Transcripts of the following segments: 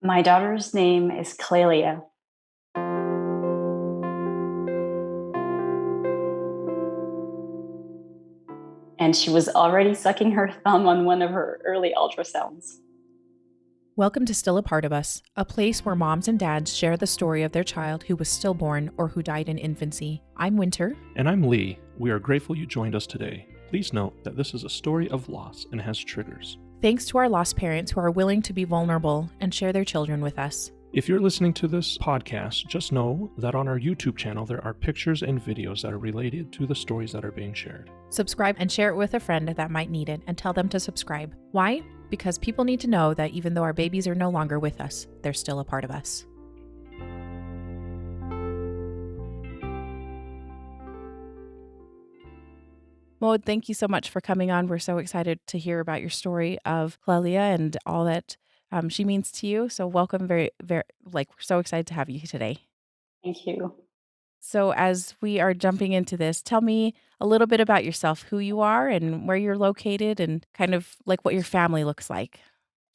My daughter's name is Clelia. And she was already sucking her thumb on one of her early ultrasounds. Welcome to Still a Part of Us, a place where moms and dads share the story of their child who was stillborn or who died in infancy. I'm Winter. And I'm Lee. We are grateful you joined us today. Please note that this is a story of loss and has triggers. Thanks to our lost parents who are willing to be vulnerable and share their children with us. If you're listening to this podcast, just know that on our YouTube channel there are pictures and videos that are related to the stories that are being shared. Subscribe and share it with a friend that might need it, and tell them to subscribe. Why? Because people need to know that even though our babies are no longer with us, they're still a part of us. Maud, thank you so much for coming on. We're so excited to hear about your story of Clelia and all that she means to you. So welcome, we're so excited to have you today. Thank you. So as we are jumping into this, tell me a little bit about yourself, who you are and where you're located, and kind of like what your family looks like.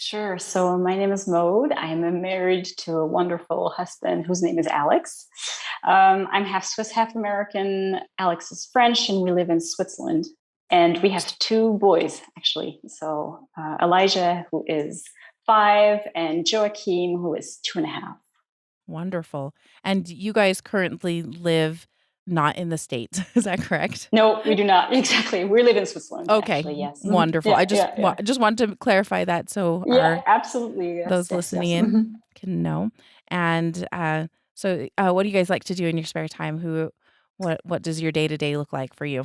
Sure. So my name is Maud. I'm married to a wonderful husband whose name is Alex. I'm half Swiss, half American. Alex is French, and we live in Switzerland. And we have two boys, actually. So Elijah, who is 5, and Joachim, who is 2.5. Wonderful. And you guys currently live not in the States. Is that correct? No, we do not. Exactly. We live in Switzerland. Okay. Actually, yes. Wonderful. Yeah, I just want to clarify that so absolutely. Yes, those listening in can know. And so what do you guys like to do in your spare time? What does your day-to-day look like for you?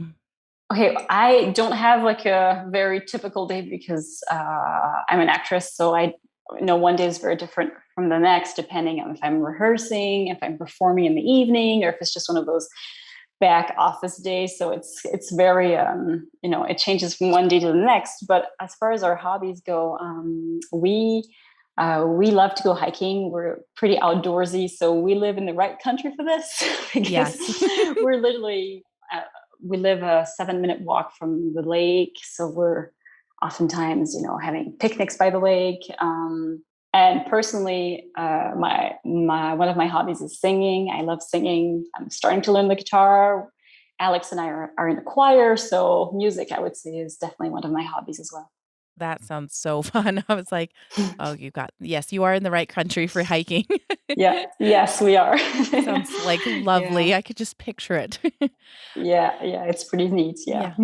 Okay, I don't have like a very typical day because I'm an actress. So I know one day is very different from the next, depending on if I'm rehearsing, if I'm performing in the evening, or if it's just one of those back office days. So it's very, it changes from one day to the next. But as far as our hobbies go, we love to go hiking. We're pretty outdoorsy, so we live in the right country for this. Yes. We're literally, we live a 7-minute walk from the lake. So we're oftentimes, having picnics by the lake. And personally, my one of my hobbies is singing. I love singing. I'm starting to learn the guitar. Alex and I are in the choir. So music, I would say, is definitely one of my hobbies as well. That sounds so fun. I was like, oh, yes, you are in the right country for hiking. Yeah. Yes, we are. Sounds like lovely. Yeah. I could just picture it. Yeah. It's pretty neat. Yeah.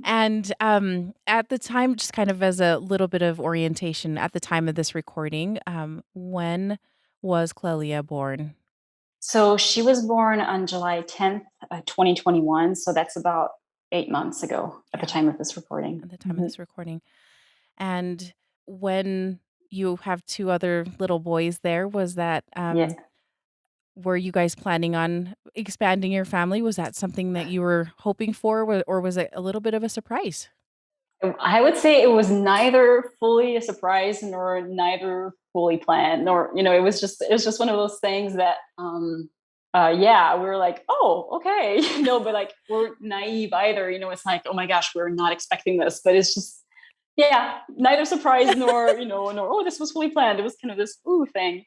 And at the time, just kind of as a little bit of orientation, at the time of this recording, when was Clelia born? So she was born on July 10th, 2021. So that's about 8 months ago at the time of this recording. At the time of this recording. And when you have 2 other little boys there, was that, were you guys planning on expanding your family? Was that something that you were hoping for, or was it a little bit of a surprise? I would say it was neither fully a surprise nor neither fully planned, nor, it was just one of those things that, we were like, oh, okay, but like we're naive either, it's like, oh my gosh, we're not expecting this, but it's just, neither surprise nor, oh, this was fully planned. It was kind of this ooh thing.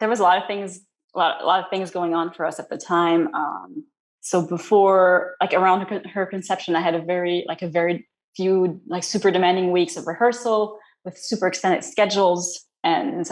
There was a lot of things going on for us at the time. So before, like around her conception, I had a very few like super demanding weeks of rehearsal with super extended schedules, and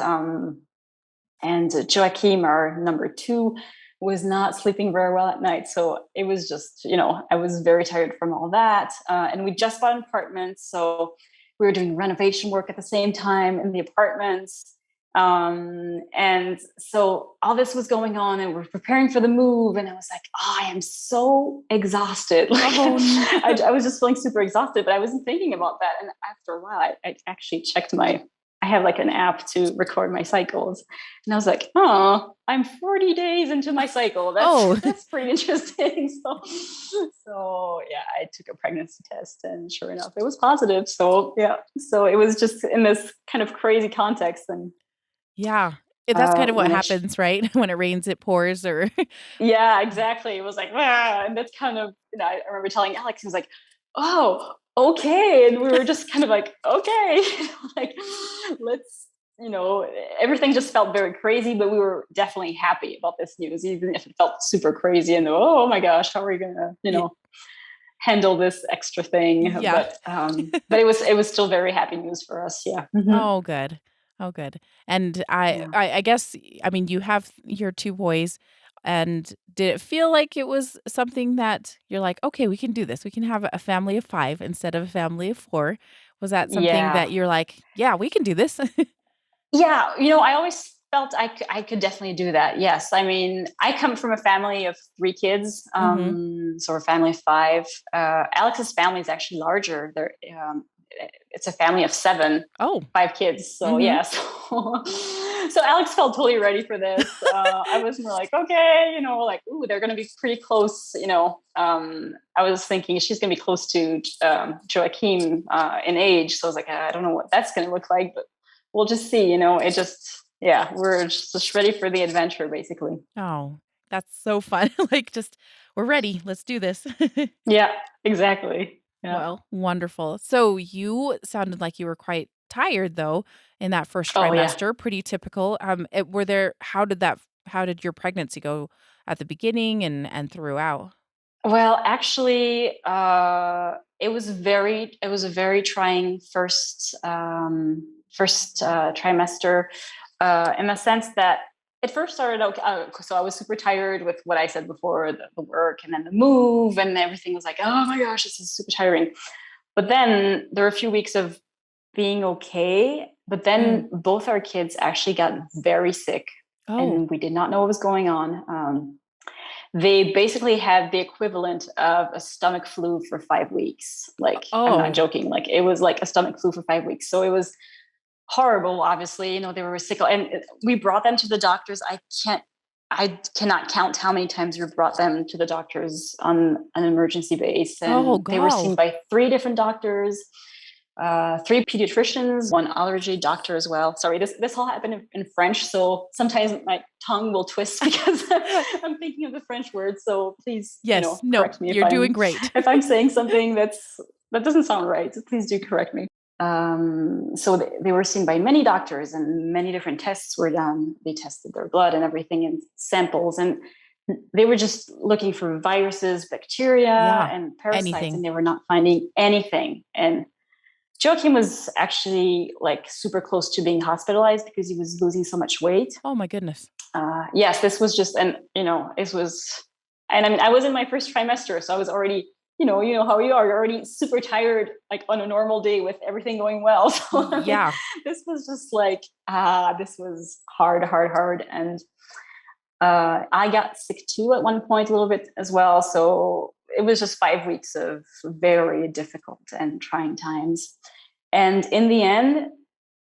Joachim, our number 2, was not sleeping very well at night. So it was just, I was very tired from all that. And we just bought an apartment. So we were doing renovation work at the same time in the apartments. And so all this was going on, and we're preparing for the move. And I was like, oh, I am so exhausted. I was just feeling super exhausted, but I wasn't thinking about that. And after a while, I actually checked I have like an app to record my cycles. And I was like, oh, I'm 40 days into my cycle. That's pretty interesting. So I took a pregnancy test, and sure enough, it was positive. So it was just in this kind of crazy context. And yeah, that's kind of what happens, right? When it rains, it pours, or yeah, exactly. It was like, and that's kind of, I remember telling Alex, he was like, oh, okay. And we were just kind of like, okay, like, let's everything just felt very crazy, but we were definitely happy about this news, even if it felt super crazy and oh my gosh, how are we gonna, handle this extra thing? Yeah. But it was still very happy news for us. Yeah. Oh, good. Oh, good. And Yeah. I guess, I mean, you have your two boys, and did it feel like it was something that you're like, okay, we can do this. We can have a family of 5 instead of a family of 4. Was that something Yeah. that you're like, yeah, we can do this? Yeah, I always felt I could definitely do that. Yes. I mean, I come from a family of 3 kids, Mhm. so a family of 5. Alex's family is actually larger. It's a family of 7, Oh. 5 kids. So Mhm. yeah, so Alex felt totally ready for this. I was more like, okay, like, ooh, they're going to be pretty close. I was thinking she's going to be close to Joachim in age. So I was like, I don't know what that's going to look like, but we'll just see. We're just ready for the adventure, basically. Oh, that's so fun. Like, just, we're ready. Let's do this. Yeah, exactly. Yeah. Well, wonderful. So you sounded like you were quite tired though in that first Oh yeah. trimester, pretty typical. How did your pregnancy go at the beginning and throughout? Well, actually, it was a very trying first trimester, in the sense that it first started out. So I was super tired with what I said before, the work, and then the move, and everything was like, oh my gosh, this is super tiring. But then there were a few weeks of being okay. But Mm. then both our kids actually got very sick, Oh, and we did not know what was going on. They basically had the equivalent of a stomach flu for 5 weeks. Like, I'm not oh, joking. Like, it was like a stomach flu for 5 weeks. So it was horrible. Obviously, they were sick, and we brought them to the doctors. I cannot count how many times we brought them to the doctors on an emergency base, oh, and they were go. seen by 3 different doctors, 3 pediatricians, 1 allergy doctor as well. Sorry, this all happened in French, so sometimes my tongue will twist because I'm thinking of the French words. So please, Yes, no, correct me you're doing great. if I'm saying something that doesn't sound right. So please do correct me. So they were seen by many doctors, and many different tests were done. They tested their blood and everything in samples, and they were just looking for viruses, bacteria, Yeah, and parasites, anything. and they were not finding anything. And Joachim was actually like super close to being hospitalized because he was losing so much weight. Oh my goodness. Yes, this was just, it was, and I mean, I was in my first trimester, so I was already, how you are, you're already super tired, like on a normal day with everything going well. So I mean, Yeah. this was just like, this was hard, hard, hard. And I got sick too at one point, a little bit as well. So it was just 5 weeks of very difficult and trying times. And in the end,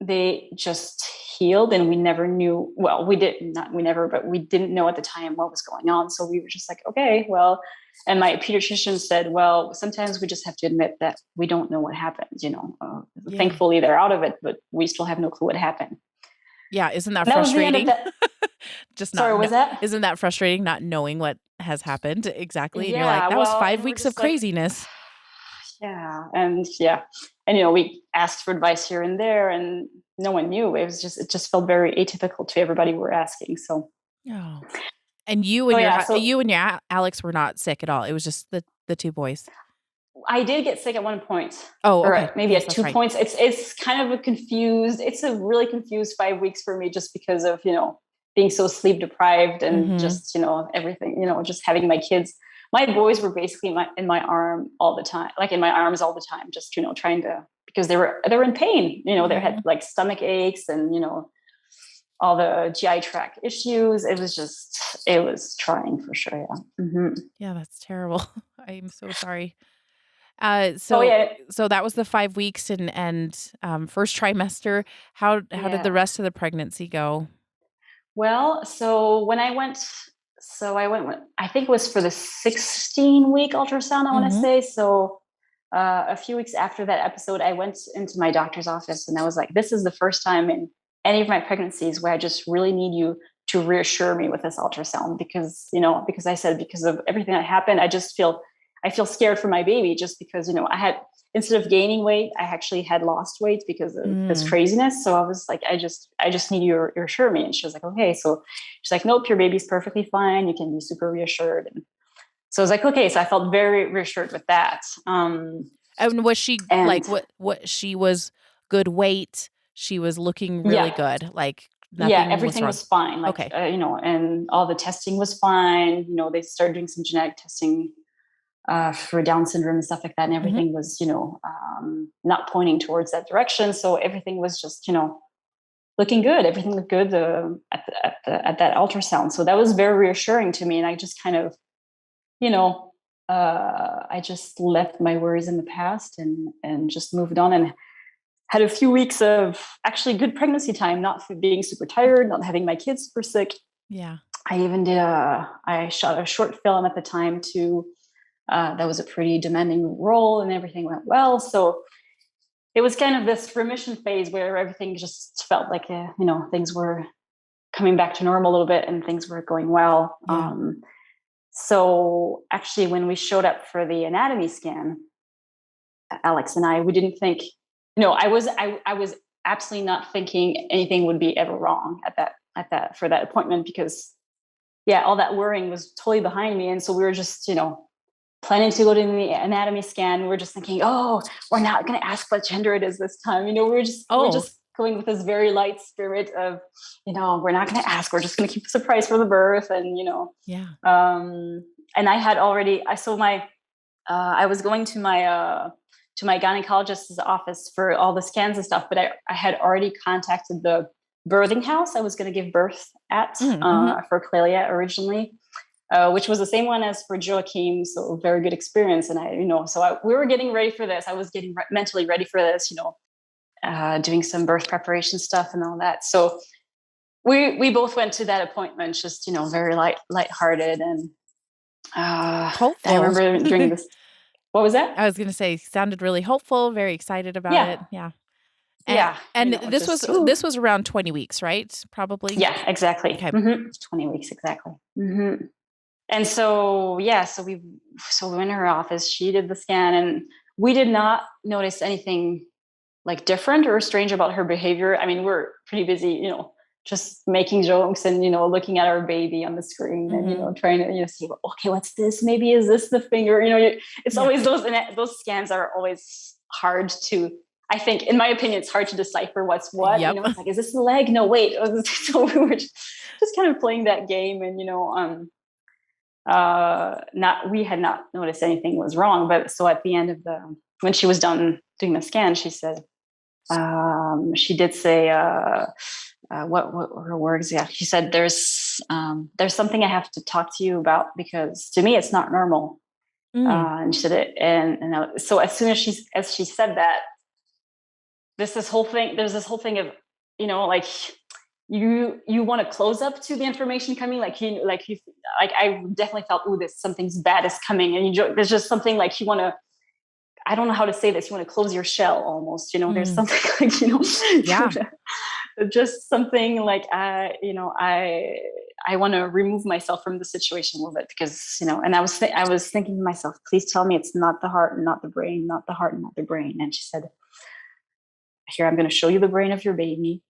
they just healed, and we never knew. Well, we did not, we never, but we didn't know at the time what was going on. So we were just like, okay, well, and my pediatrician said, well, sometimes we just have to admit that we don't know what happened. Yeah. Thankfully, they're out of it, but we still have no clue what happened. Yeah, isn't that And that was the end of frustrating? that. Just not Sorry, kno was that? Isn't that frustrating not knowing what has happened exactly? And you're like, Yeah, "That was well, 5 and we're weeks of just like, craziness." yeah, and we asked for advice here and there, and no one knew. It just felt very atypical to everybody we were asking. So, Oh. And so yeah, so you and your Alex were not sick at all. It was just the 2 boys. I did get sick at one point, Oh, or okay. maybe Yes, at that's 2 right. points. It's kind of it's a really confused 5 weeks for me, just because of being so sleep deprived, and Mhm. just everything, just having my kids. My boys were basically in my arm all the time, like in my arms all the time, just trying to, because they were in pain. They had Mhm. like stomach aches, and all the GI tract issues. It was trying for sure. Yeah. Yeah, that's terrible. I'm so sorry. Oh So yeah, that was the 5 weeks first trimester. How did the yeah. rest of the pregnancy go? Well, so I went, I think it was for the 16-week ultrasound, I want to Mhm. say. So a few weeks after that episode, I went into my doctor's office, and I was like, this is the first time in any of my pregnancies where I just really need you to reassure me with this ultrasound, because I said, because of everything that happened, I feel scared for my baby just because, instead of gaining weight, I actually had lost weight because of this craziness. So I was like, I just need you to reassure me. And she was like, okay. So she's like, nope, your baby's perfectly fine. You can be super reassured. And so I was like, okay. So I felt very reassured with that. And was she what she was good weight? She was looking really good. Like nothing everything was fine. Like, okay. And all the testing was fine. They started doing some genetic testing for Down syndrome and stuff like that. And everything was, not pointing towards that direction. So everything was just, looking good. Everything looked good at that ultrasound. So that was very reassuring to me. And I just kind of, I just left my worries in the past and just moved on and had a few weeks of actually good pregnancy time, not being super tired, not having my kids super sick. Yeah. I even I shot a short film at the time too. That was a pretty demanding role and everything went well. So it was kind of this remission phase where everything just felt like, things were coming back to normal a little bit and things were going well. Yeah. So actually when we showed up for the anatomy scan, Alex and we didn't think, I was absolutely not thinking anything would be ever wrong for that appointment because all that worrying was totally behind me. And so we were just, planning to go to the anatomy scan. We're just thinking, oh, we're not going to ask what gender it is this time. We're just going with this very light spirit of, we're not going to ask. We're just going to keep a surprise for the birth. And, and I had already, I was going to my gynecologist's office for all the scans and stuff, but I had already contacted the birthing house I was going to give birth at for Clelia originally. Which was the same one as for Joachim, so very good experience. And we were getting ready for this. I was getting mentally ready for this, doing some birth preparation stuff and all that. So we both went to that appointment, just very lighthearted and hopeful. I remember during this. What was that? I was going to say, sounded really hopeful, very excited about it. Yeah. And this was around 20 weeks, right? Probably. Yeah, exactly. Okay. 20 weeks exactly. And so, so we went in her office, she did the scan and we did not notice anything like different or strange about her behavior. I mean, we're pretty busy, just making jokes and, looking at our baby on the screen and, trying to, see, okay, what's this? Maybe is this the finger? It's always those scans are always hard to, I think, in my opinion, it's hard to decipher what's what, it's like, is this the leg? No, wait. So we were just kind of playing that game and, we had not noticed anything was wrong, but so at the end of when she was done doing the scan, she said, she did say, what were her words? Yeah. She said, there's something I have to talk to you about because to me, it's not normal. And she said it. And so as soon as she said that, there's this whole thing of, like, you want to close up to the information coming, I definitely felt, something's bad is coming, and there's just something like you want to, I don't know how to say this, you want to close your shell almost, there's something like, just something like, I want to remove myself from the situation a little bit because, and I was thinking to myself, please tell me it's not the heart and not the brain, not the heart and not the brain. And she said, here, I'm going to show you the brain of your baby.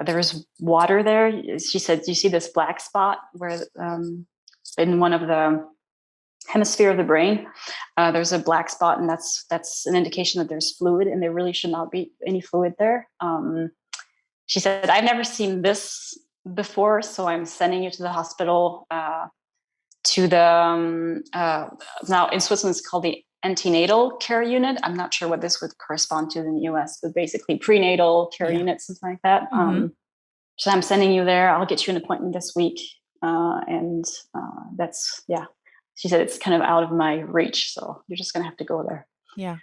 There's water there. She said, do you see this black spot where in one of the hemisphere of the brain, there's a black spot, and that's an indication that there's fluid, and there really should not be any fluid there. She said, I've never seen this before, so I'm sending you to the hospital to the, now in Switzerland, it's called the antenatal care unit. I'm not sure what this would correspond to in the US, but basically prenatal care unit, something like that. So I'm sending you there. I'll get you an appointment this week. And that's, she said, it's kind of out of my reach. So you're just going to have to go there. Yeah.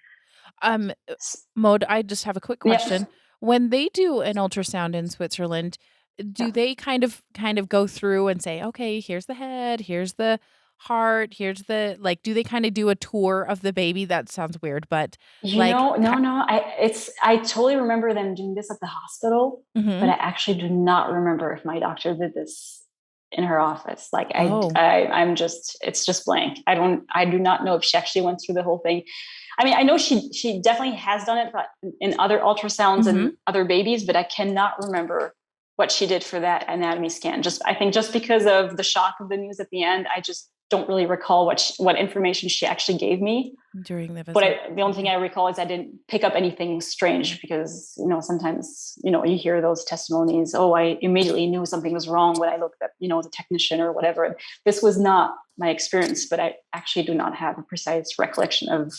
Maud, I just have a quick question. When they do an ultrasound in Switzerland, do they kind of go through and say, okay, here's the head, here's the heart, here's the, do they kind of do a tour of the baby? That sounds weird, but no. I totally remember them doing this at the hospital, but I actually do not remember if my doctor did this in her office. Like Oh. I'm just, it's just blank. I do not know if she actually went through the whole thing. I mean, I know she definitely has done it in other ultrasounds and other babies, but I cannot remember what she did for that anatomy scan. I think just because of the shock of the news at the end, I just don't really recall what information she actually gave me during the visit. But the only thing I recall is I didn't pick up anything strange because, sometimes, you hear those testimonies. Oh, I immediately knew something was wrong when I looked at, the technician or whatever. This was not my experience, but I actually do not have a precise recollection of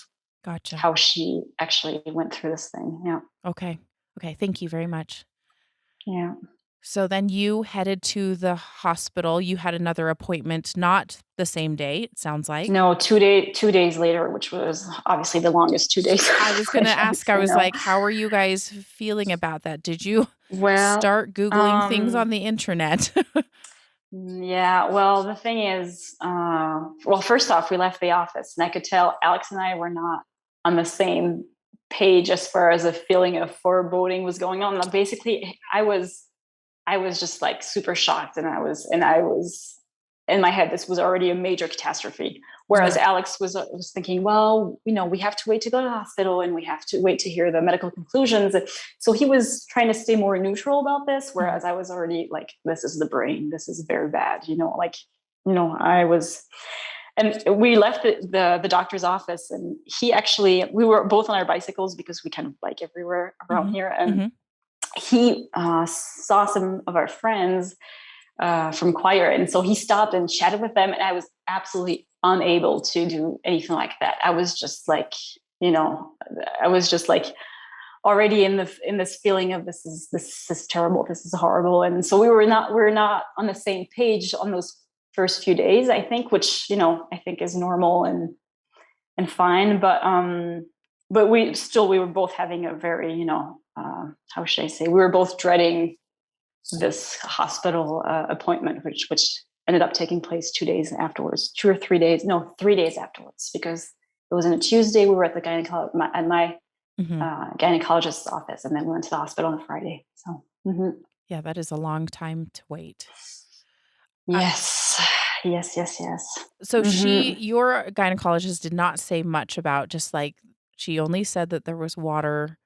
Gotcha. how she actually went through this thing. Yeah. Okay. Thank you very much. Yeah. So then you headed to the hospital. You had another appointment, not the same day, it sounds like. No, 2 days later, which was obviously the longest 2 days. I was going to ask, I was like, how are you guys feeling about that? Did you start Googling things on the internet? Yeah, well, the thing is, first off, we left the office and I could tell Alex and I were not on the same page as far as a feeling of foreboding was going on. Basically, I was just like super shocked, and I was in my head, this was already a major catastrophe. Whereas Alex was thinking, well, we have to wait to go to the hospital and we have to wait to hear the medical conclusions. So he was trying to stay more neutral about this, whereas I was already like, this is the brain. This is very bad. I was, and we left the doctor's office, and we were both on our bicycles because we kind of bike everywhere around here. And he saw some of our friends from choir. And so he stopped and chatted with them. And I was absolutely unable to do anything like that. I was just like, already in this feeling of this is terrible. This is horrible. And so we're not on the same page on those first few days, I think, which, I think is normal and fine. But we were both having a very, how should I say, we were both dreading this hospital appointment, which ended up taking place 2 days afterwards, 3 days afterwards, because it was on a Tuesday. We were at the gynecologist's office, and then we went to the hospital on a Friday. So yeah, that is a long time to wait. Yes. So your gynecologist did not say much about, just like, she only said that there was water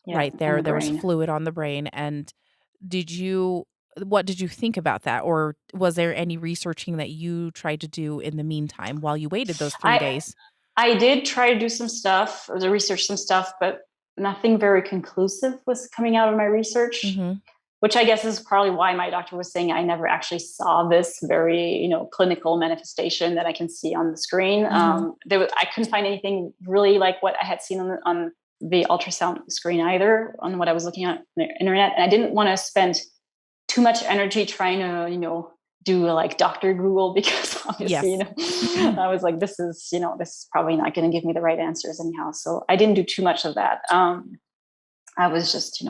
right there. There was fluid on the brain. And what did you think about that? Or was there any researching that you tried to do in the meantime while you waited those 3 days? I did try to do some stuff, or to research some stuff, but nothing very conclusive was coming out of my research, which I guess is probably why my doctor was saying I never actually saw this very, clinical manifestation that I can see on the screen. I couldn't find anything really like what I had seen on the ultrasound screen either, on what I was looking at on the internet. And I didn't want to spend too much energy trying to, do like Dr. Google, because obviously, I was like, this is probably not going to give me the right answers anyhow. So I didn't do too much of that. I was just,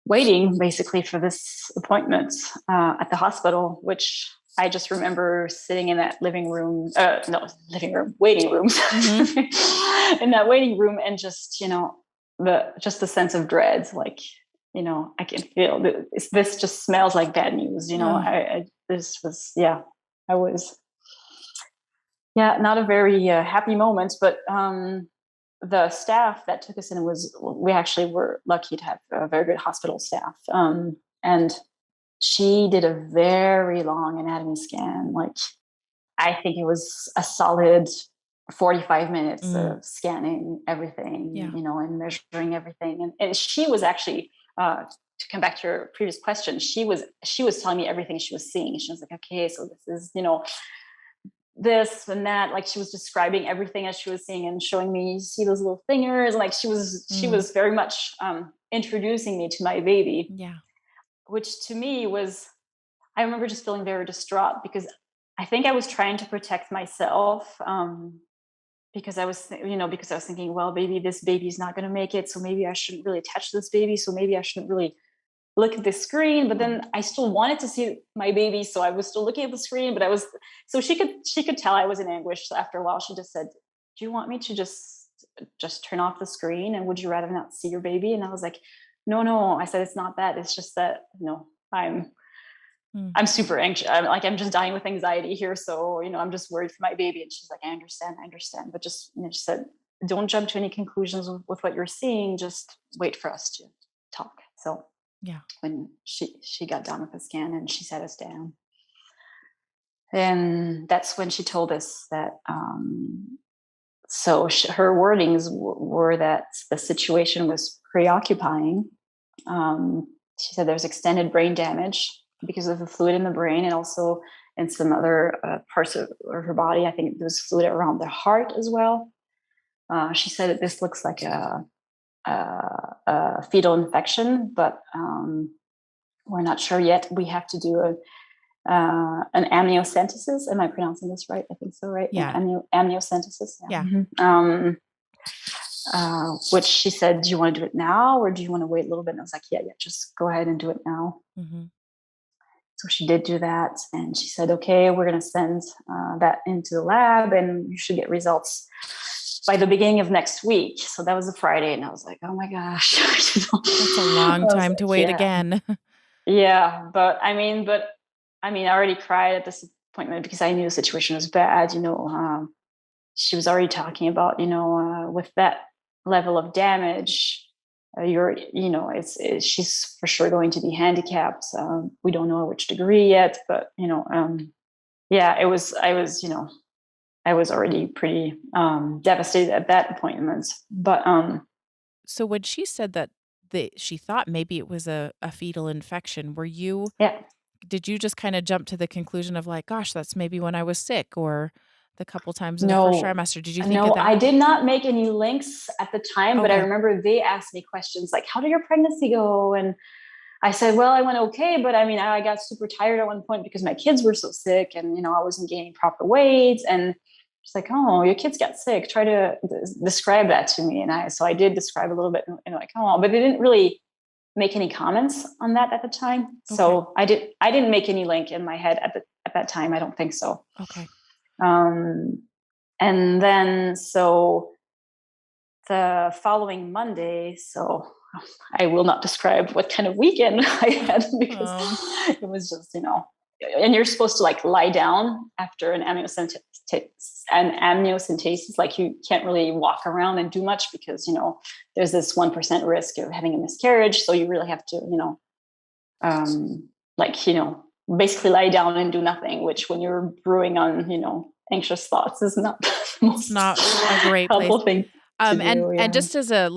waiting basically for this appointment at the hospital, which I just remember sitting in that waiting room, in that waiting room, and just, the sense of dread, like, I can feel this just smells like bad news. I was, not a very happy moment, but the staff that took us in we actually were lucky to have a very good hospital staff. And she did a very long anatomy scan. Like, I think it was a solid 45 minutes of scanning everything, and measuring everything. And she was actually, to come back to your previous question, she was telling me everything she was seeing. She was like, okay, so this is, this and that. Like, she was describing everything as she was seeing and showing me, you see those little fingers. Like, she was very much introducing me to my baby. Yeah. Which to me I remember just feeling very distraught, because I think I was trying to protect myself, because I was thinking, well, maybe this baby's not going to make it, so maybe I shouldn't really touch this baby, so maybe I shouldn't really look at the screen. But then I still wanted to see my baby, so I was still looking at the screen. But so she could tell I was in anguish. So after a while, she just said, "Do you want me to just turn off the screen, and would you rather not see your baby?" And I was like, "No." I said, "It's not that. It's just that I'm Mm. I'm super anxious. I'm just dying with anxiety here. So, I'm just worried for my baby. And she's like, I understand. But just, she said, don't jump to any conclusions with what you're seeing. Just wait for us to talk. So Yeah. when she got done with the scan and she sat us down, and that's when she told us that, so her wordings were that the situation was preoccupying. She said there's extended brain damage because of the fluid in the brain, and also in some other parts of her body. I think there was fluid around the heart as well. She said that this looks like a fetal infection, but we're not sure yet. We have to do an amniocentesis. Am I pronouncing this right? I think so, right? Yeah. Amniocentesis. Yeah. Which she said, do you want to do it now or do you want to wait a little bit? And I was like, yeah, just go ahead and do it now. Mm-hmm. So she did do that. And she said, okay, we're going to send that into the lab and you should get results by the beginning of next week. So that was a Friday. And I was like, oh my gosh. That's a long time to wait again. Yeah. But I already cried at this appointment because I knew the situation was bad. She was already talking about, with that level of damage, she's for sure going to be handicapped. We don't know which degree yet, but I was already pretty devastated at that appointment. But so when she said that she thought maybe it was a fetal infection, did you just kind of jump to the conclusion of like, gosh, that's maybe when I was sick, or the couple times in the first trimester? Did you think of that? I did not make any links at the time, but I Okay. remember they asked me questions like, how did your pregnancy go? And I said, well, I went okay, but I got super tired at one point because my kids were so sick and, I wasn't gaining proper weight. And she's like, oh, your kids got sick. Try to describe that to me. And I did describe a little bit, like, oh, but they didn't really make any comments on that at the time. Okay. So I didn't make any link in my head at that time. I don't think so. Okay. And then, so the following Monday, so I will not describe what kind of weekend I had because it was just, and you're supposed to like lie down after an amniocentesis. Like you can't really walk around and do much because, there's this 1% risk of having a miscarriage. So you really have to, basically lie down and do nothing, which when you're brewing on, anxious thoughts is not the most not a great helpful place. thing to do. And just as a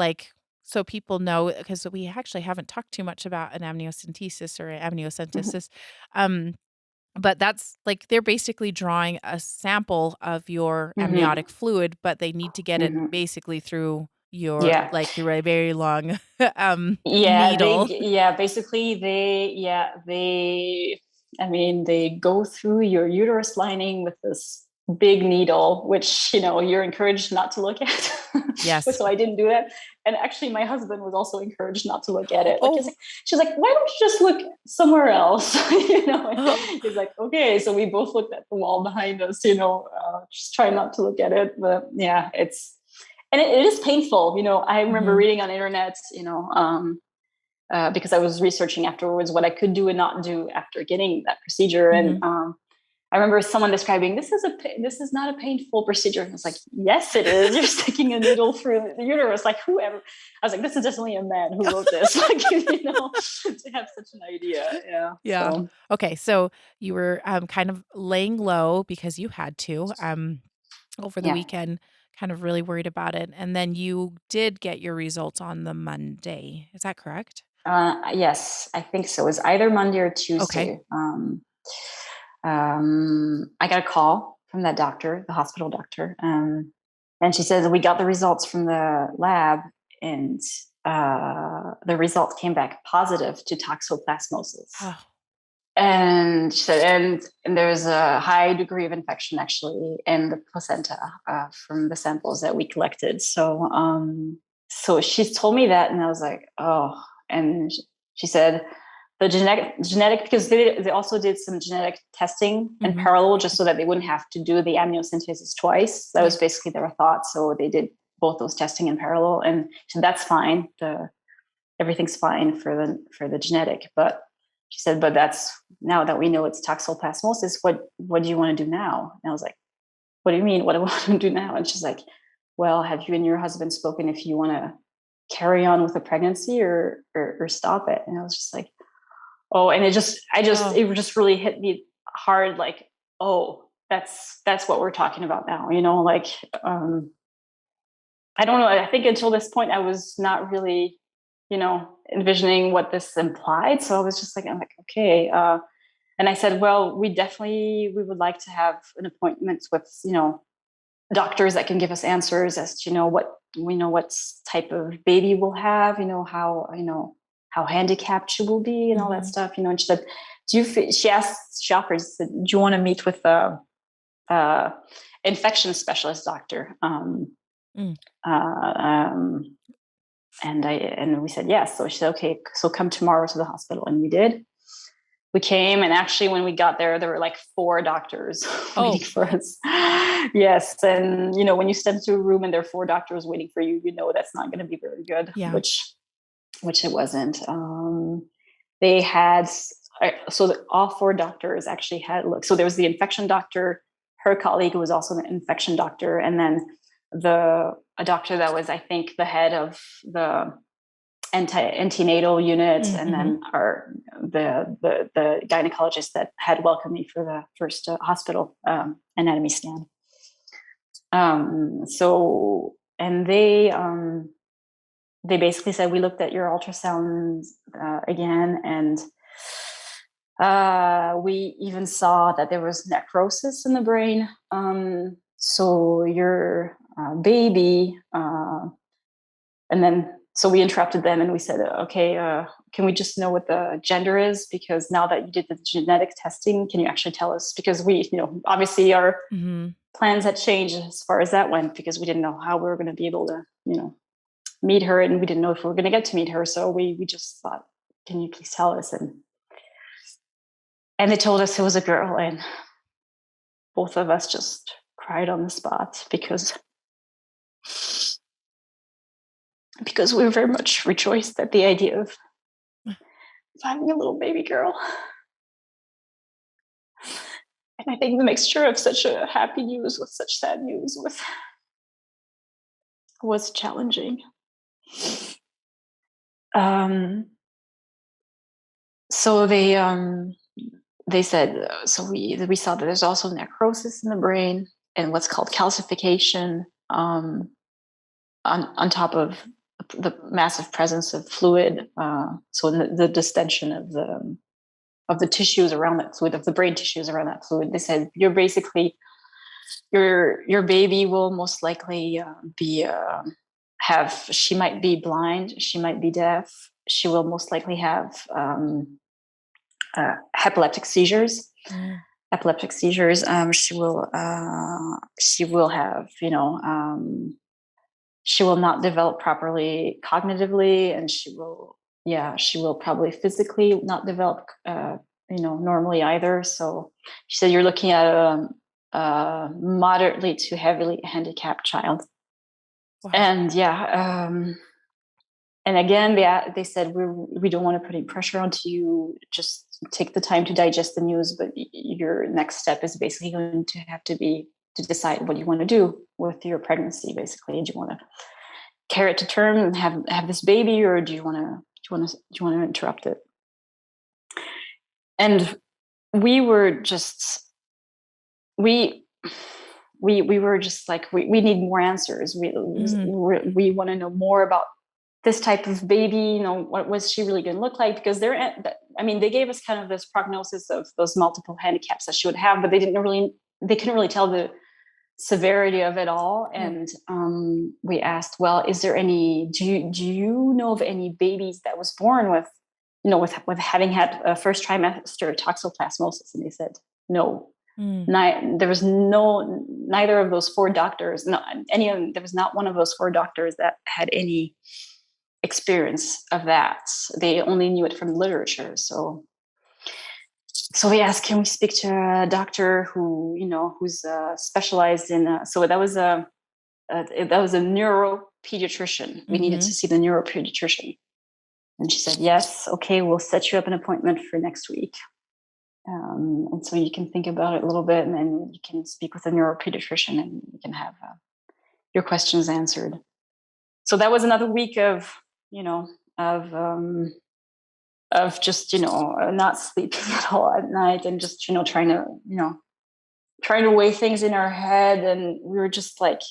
so people know, because we actually haven't talked too much about an amniocentesis or amniocentesis, but that's like they're basically drawing a sample of your amniotic fluid, but they need to get it basically through your through a very long needle. They go through your uterus lining with this big needle, which you're encouraged not to look at. Yes. So I didn't do that, and actually my husband was also encouraged not to look at it. She's like, why don't you just look somewhere else? He's like, okay. So we both looked at the wall behind us, just try not to look at it. But yeah, it is painful. I remember reading on internet, because I was researching afterwards what I could do and not do after getting that procedure. And I remember someone describing, this is not a painful procedure. And I was like, yes, it is. You're sticking a needle through the uterus. Like whoever, I was like, this is definitely a man who wrote this, to have such an idea. Yeah. Yeah. So. Okay. So you were kind of laying low because you had to over the weekend, kind of really worried about it. And then you did get your results on the Monday. Is that correct? Yes, I think so. It was either Monday or Tuesday. Okay. I got a call from that doctor, the hospital doctor, and she says we got the results from the lab, and the results came back positive to toxoplasmosis. Oh. And she said, and there's a high degree of infection actually in the placenta from the samples that we collected. So, so she told me that, and I was like, oh. And she said, the genetic, because they also did some genetic testing in parallel, just so that they wouldn't have to do the amniocentesis twice. That was basically their thought. So they did both those testing in parallel, and so that's fine. Everything's fine for the genetic, but she said, but that's now that we know it's toxoplasmosis, what do you want to do now? And I was like, what do you mean? What do I want to do now? And she's like, well, have you and your husband spoken if you want to carry on with the pregnancy or stop it? And I was just like, oh, and it just really hit me hard. Like, oh, that's what we're talking about now. Like, I don't know. I think until this point, I was not really, envisioning what this implied. So I was just like, I'm like, okay. And I said, well, we would like to have an appointment with, doctors that can give us answers as to, what type of baby we'll have, how handicapped she will be and all that stuff, and she said, she asked, she offered, she said, do you want to meet with a infection specialist doctor? And we said yes. So she said, okay, so come tomorrow to the hospital. And we did. We came, and actually when we got there were like 4 doctors waiting for us. Yes. And, when you step into a room and there are 4 doctors waiting for you, that's not going to be very good, which it wasn't. They had, all 4 doctors actually had, so there was the infection doctor, her colleague who was also an infection doctor, and then a doctor that was, I think, the head of the antenatal unit, and then the gynecologist that had welcomed me for the first hospital anatomy scan. And they basically said, we looked at your ultrasounds again, and we even saw that there was necrosis in the brain. So your baby, and then, so we interrupted them and we said, okay, can we just know what the gender is? Because now that you did the genetic testing, can you actually tell us? Because we, obviously our plans had changed as far as that went, because we didn't know how we were going to be able to, meet her, and we didn't know if we were going to get to meet her. So we just thought, can you please tell us? And they told us it was a girl, and both of us just cried on the spot because we were very much rejoiced at the idea of having a little baby girl. And I think the mixture of such a happy news with such sad news was challenging. So they said, so we saw that there's also necrosis in the brain and what's called calcification on top of the massive presence of fluid. So in the distension of the tissues around that fluid, of the brain tissues around that fluid, they said you're basically your baby will most likely she might be blind, she might be deaf, she will most likely have epileptic seizures. Epileptic seizures. She will have, she will not develop properly cognitively, and she will probably physically not develop, normally either. So she said you're looking at a moderately to heavily handicapped child. Wow. And and again, they said we don't want to put any pressure onto you. Just take the time to digest the news. But your next step is basically going to have to be to decide what you want to do with your pregnancy. Basically, do you want to carry it to term and have this baby, or do you want to interrupt it? And we were just we were just like we need more answers. We want to know more about this type of baby, what was she really going to look like? Because they gave us kind of this prognosis of those multiple handicaps that she would have, but they couldn't really tell the severity of it all. And we asked, well, is there do you know of any babies that was born with, with having had a first trimester toxoplasmosis? And they said, no. There was neither of those 4 doctors, there was not one of those 4 doctors that had any experience of that. They only knew it from literature. So we asked, can we speak to a doctor who's specialized in so that was a neuropediatrician. We needed to see the neuropediatrician. And she said, yes, okay, we'll set you up an appointment for next week. And so you can think about it a little bit, and then you can speak with a neuropediatrician, and you can have your questions answered. So that was another week of just not sleeping at all at night, and just trying to weigh things in our head. And we were just like,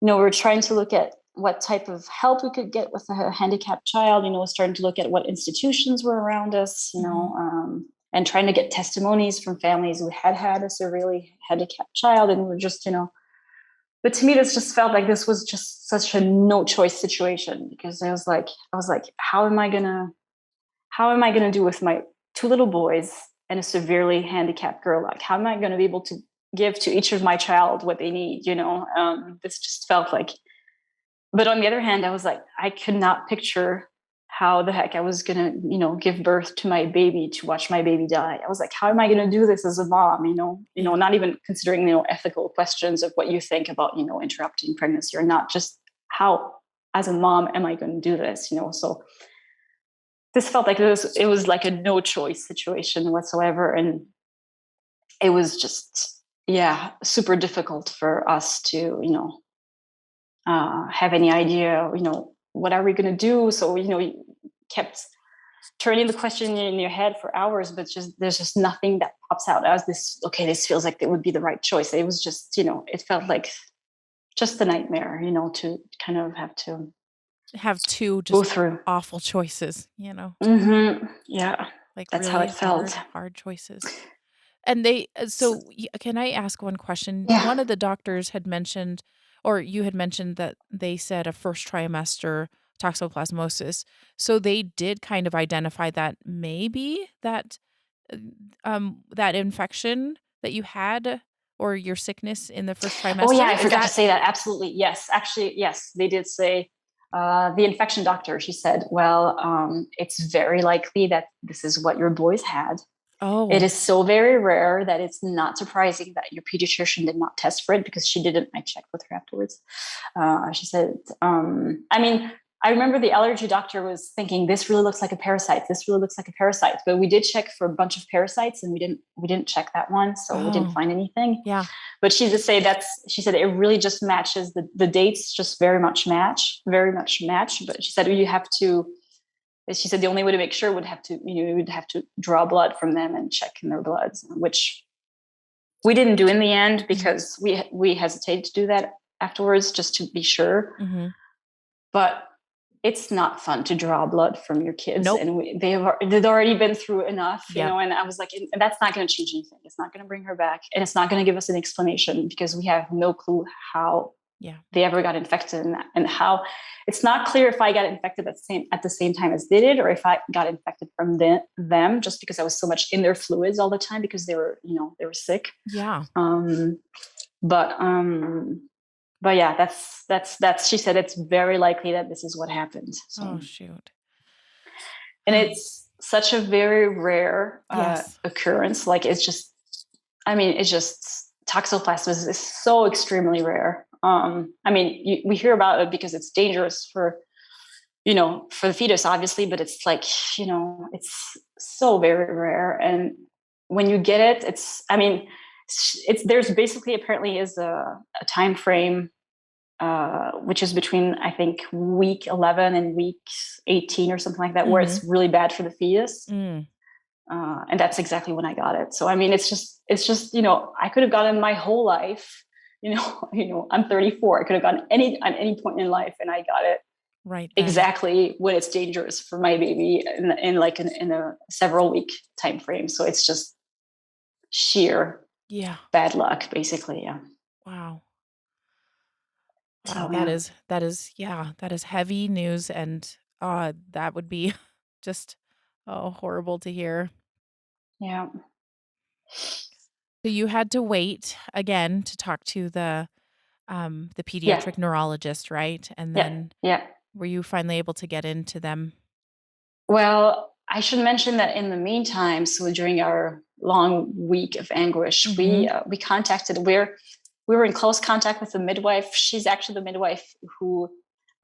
we were trying to look at what type of help we could get with a handicapped child, starting to look at what institutions were around us, and trying to get testimonies from families who had a severely handicapped child. And we're just, but to me, this just felt like this was just such a no choice situation, because I was like, how am I gonna do with my two little boys and a severely handicapped girl? Like, how am I going to be able to give to each of my child what they need? This just felt like. But on the other hand, I was like, I could not picture how the heck I was going to, give birth to my baby, to watch my baby die. I was like, how am I going to do this as a mom? Not even considering, ethical questions of what you think about, interrupting pregnancy or not. Just how, as a mom, am I going to do this? So this felt like it was like a no choice situation whatsoever. And it was just, super difficult for us to, have any idea, what are we going to do? So, you kept turning the question in your head for hours, but there's just nothing that pops out as this feels like it would be the right choice. It was just, it felt like just a nightmare, to kind of have two go just through awful choices, Mm-hmm. Yeah. like That's really how it felt. hard choices. And can I ask one question? Yeah. One of the doctors had mentioned, or you had mentioned, that they said a first trimester toxoplasmosis. So they did kind of identify that maybe that infection that you had, or your sickness in the first trimester. Oh yeah, I forgot to say that. Absolutely. Yes. Actually, yes, they did say, the infection doctor, she said, well, it's very likely that this is what your boys had. Oh. It is so very rare that it's not surprising that your pediatrician did not test for it, because she didn't. I checked with her afterwards. She said, I remember the allergy doctor was thinking, this really looks like a parasite. This really looks like a parasite. But we did check for a bunch of parasites, and we didn't check that one. So we didn't find anything. Yeah. But she did say she said it really just matches the dates, just very much match. But she said she said the only way to make sure would have to draw blood from them and check in their bloods, which we didn't do in the end, because we hesitated to do that afterwards, just to be sure. Mm-hmm. But it's not fun to draw blood from your kids. Nope. And they'd already been through enough, and I was like, and that's not going to change anything. It's not going to bring her back, and it's not going to give us an explanation, because we have no clue how they ever got infected, and how it's not clear if I got infected at the same time as they did, or if I got infected from them, just because I was so much in their fluids all the time, because they were sick. Yeah. But yeah, that's she said it's very likely that this is what happened. So. Oh shoot. And it's such a very rare occurrence. Like, it's just toxoplasmosis is so extremely rare. We hear about it because it's dangerous for the fetus, obviously, but it's like, it's so very rare. And when you get it, there's basically, apparently is a time frame, which is between, I think, week 11 and week 18 or something like that, where it's really bad for the fetus. And that's exactly when I got it. So, it's just, I could have gotten my whole life, I'm 34. I could have gotten at any point in life, and I got it right then. Exactly when it's dangerous for my baby in a several week time frame. So it's just sheer bad luck, basically. Yeah. Wow. So, that is heavy news, and that would be just horrible to hear. Yeah. So you had to wait again to talk to the pediatric neurologist, right? And then were you finally able to get into them? Well, I should mention that in the meantime, so during our long week of anguish, we contacted. We were in close contact with the midwife. She's actually the midwife who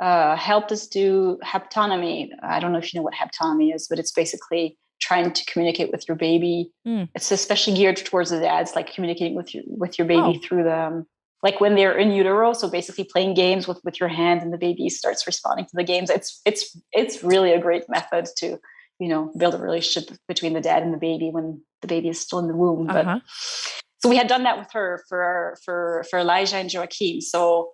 helped us do haptonomy. I don't know if you know what haptonomy is, but it's basically trying to communicate with your baby. It's especially geared towards the dads, like communicating with your baby through the, like when they're in utero. So basically playing games with your hand, and the baby starts responding to the games. It's really a great method to, build a relationship between the dad and the baby when the baby is still in the womb. But so we had done that with her for Elijah and Joachim. So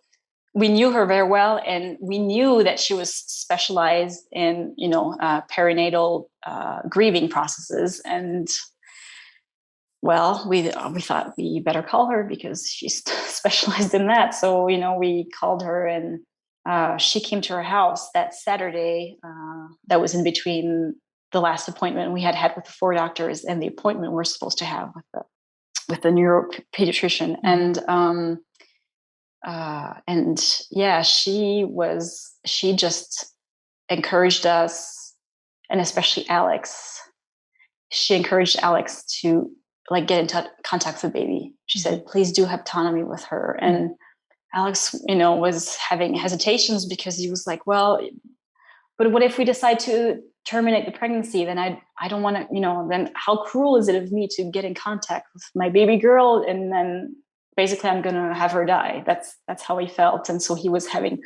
we knew her very well, and we knew that she was specialized in, perinatal grieving processes. And well, we thought we better call her because she's specialized in that. So, we called her, and she came to our house that Saturday. That was in between the last appointment we had with the 4 doctors and the appointment we're supposed to have with the neuropediatrician. And she just encouraged us, and especially Alex. She encouraged Alex to get in contact with the baby. She said, please do haptonomy with her. And Alex, was having hesitations because he was like, well, but what if we decide to terminate the pregnancy? Then I don't want to, then how cruel is it of me to get in contact with my baby girl? And then basically I'm going to have her die. That's how he felt. And so he was having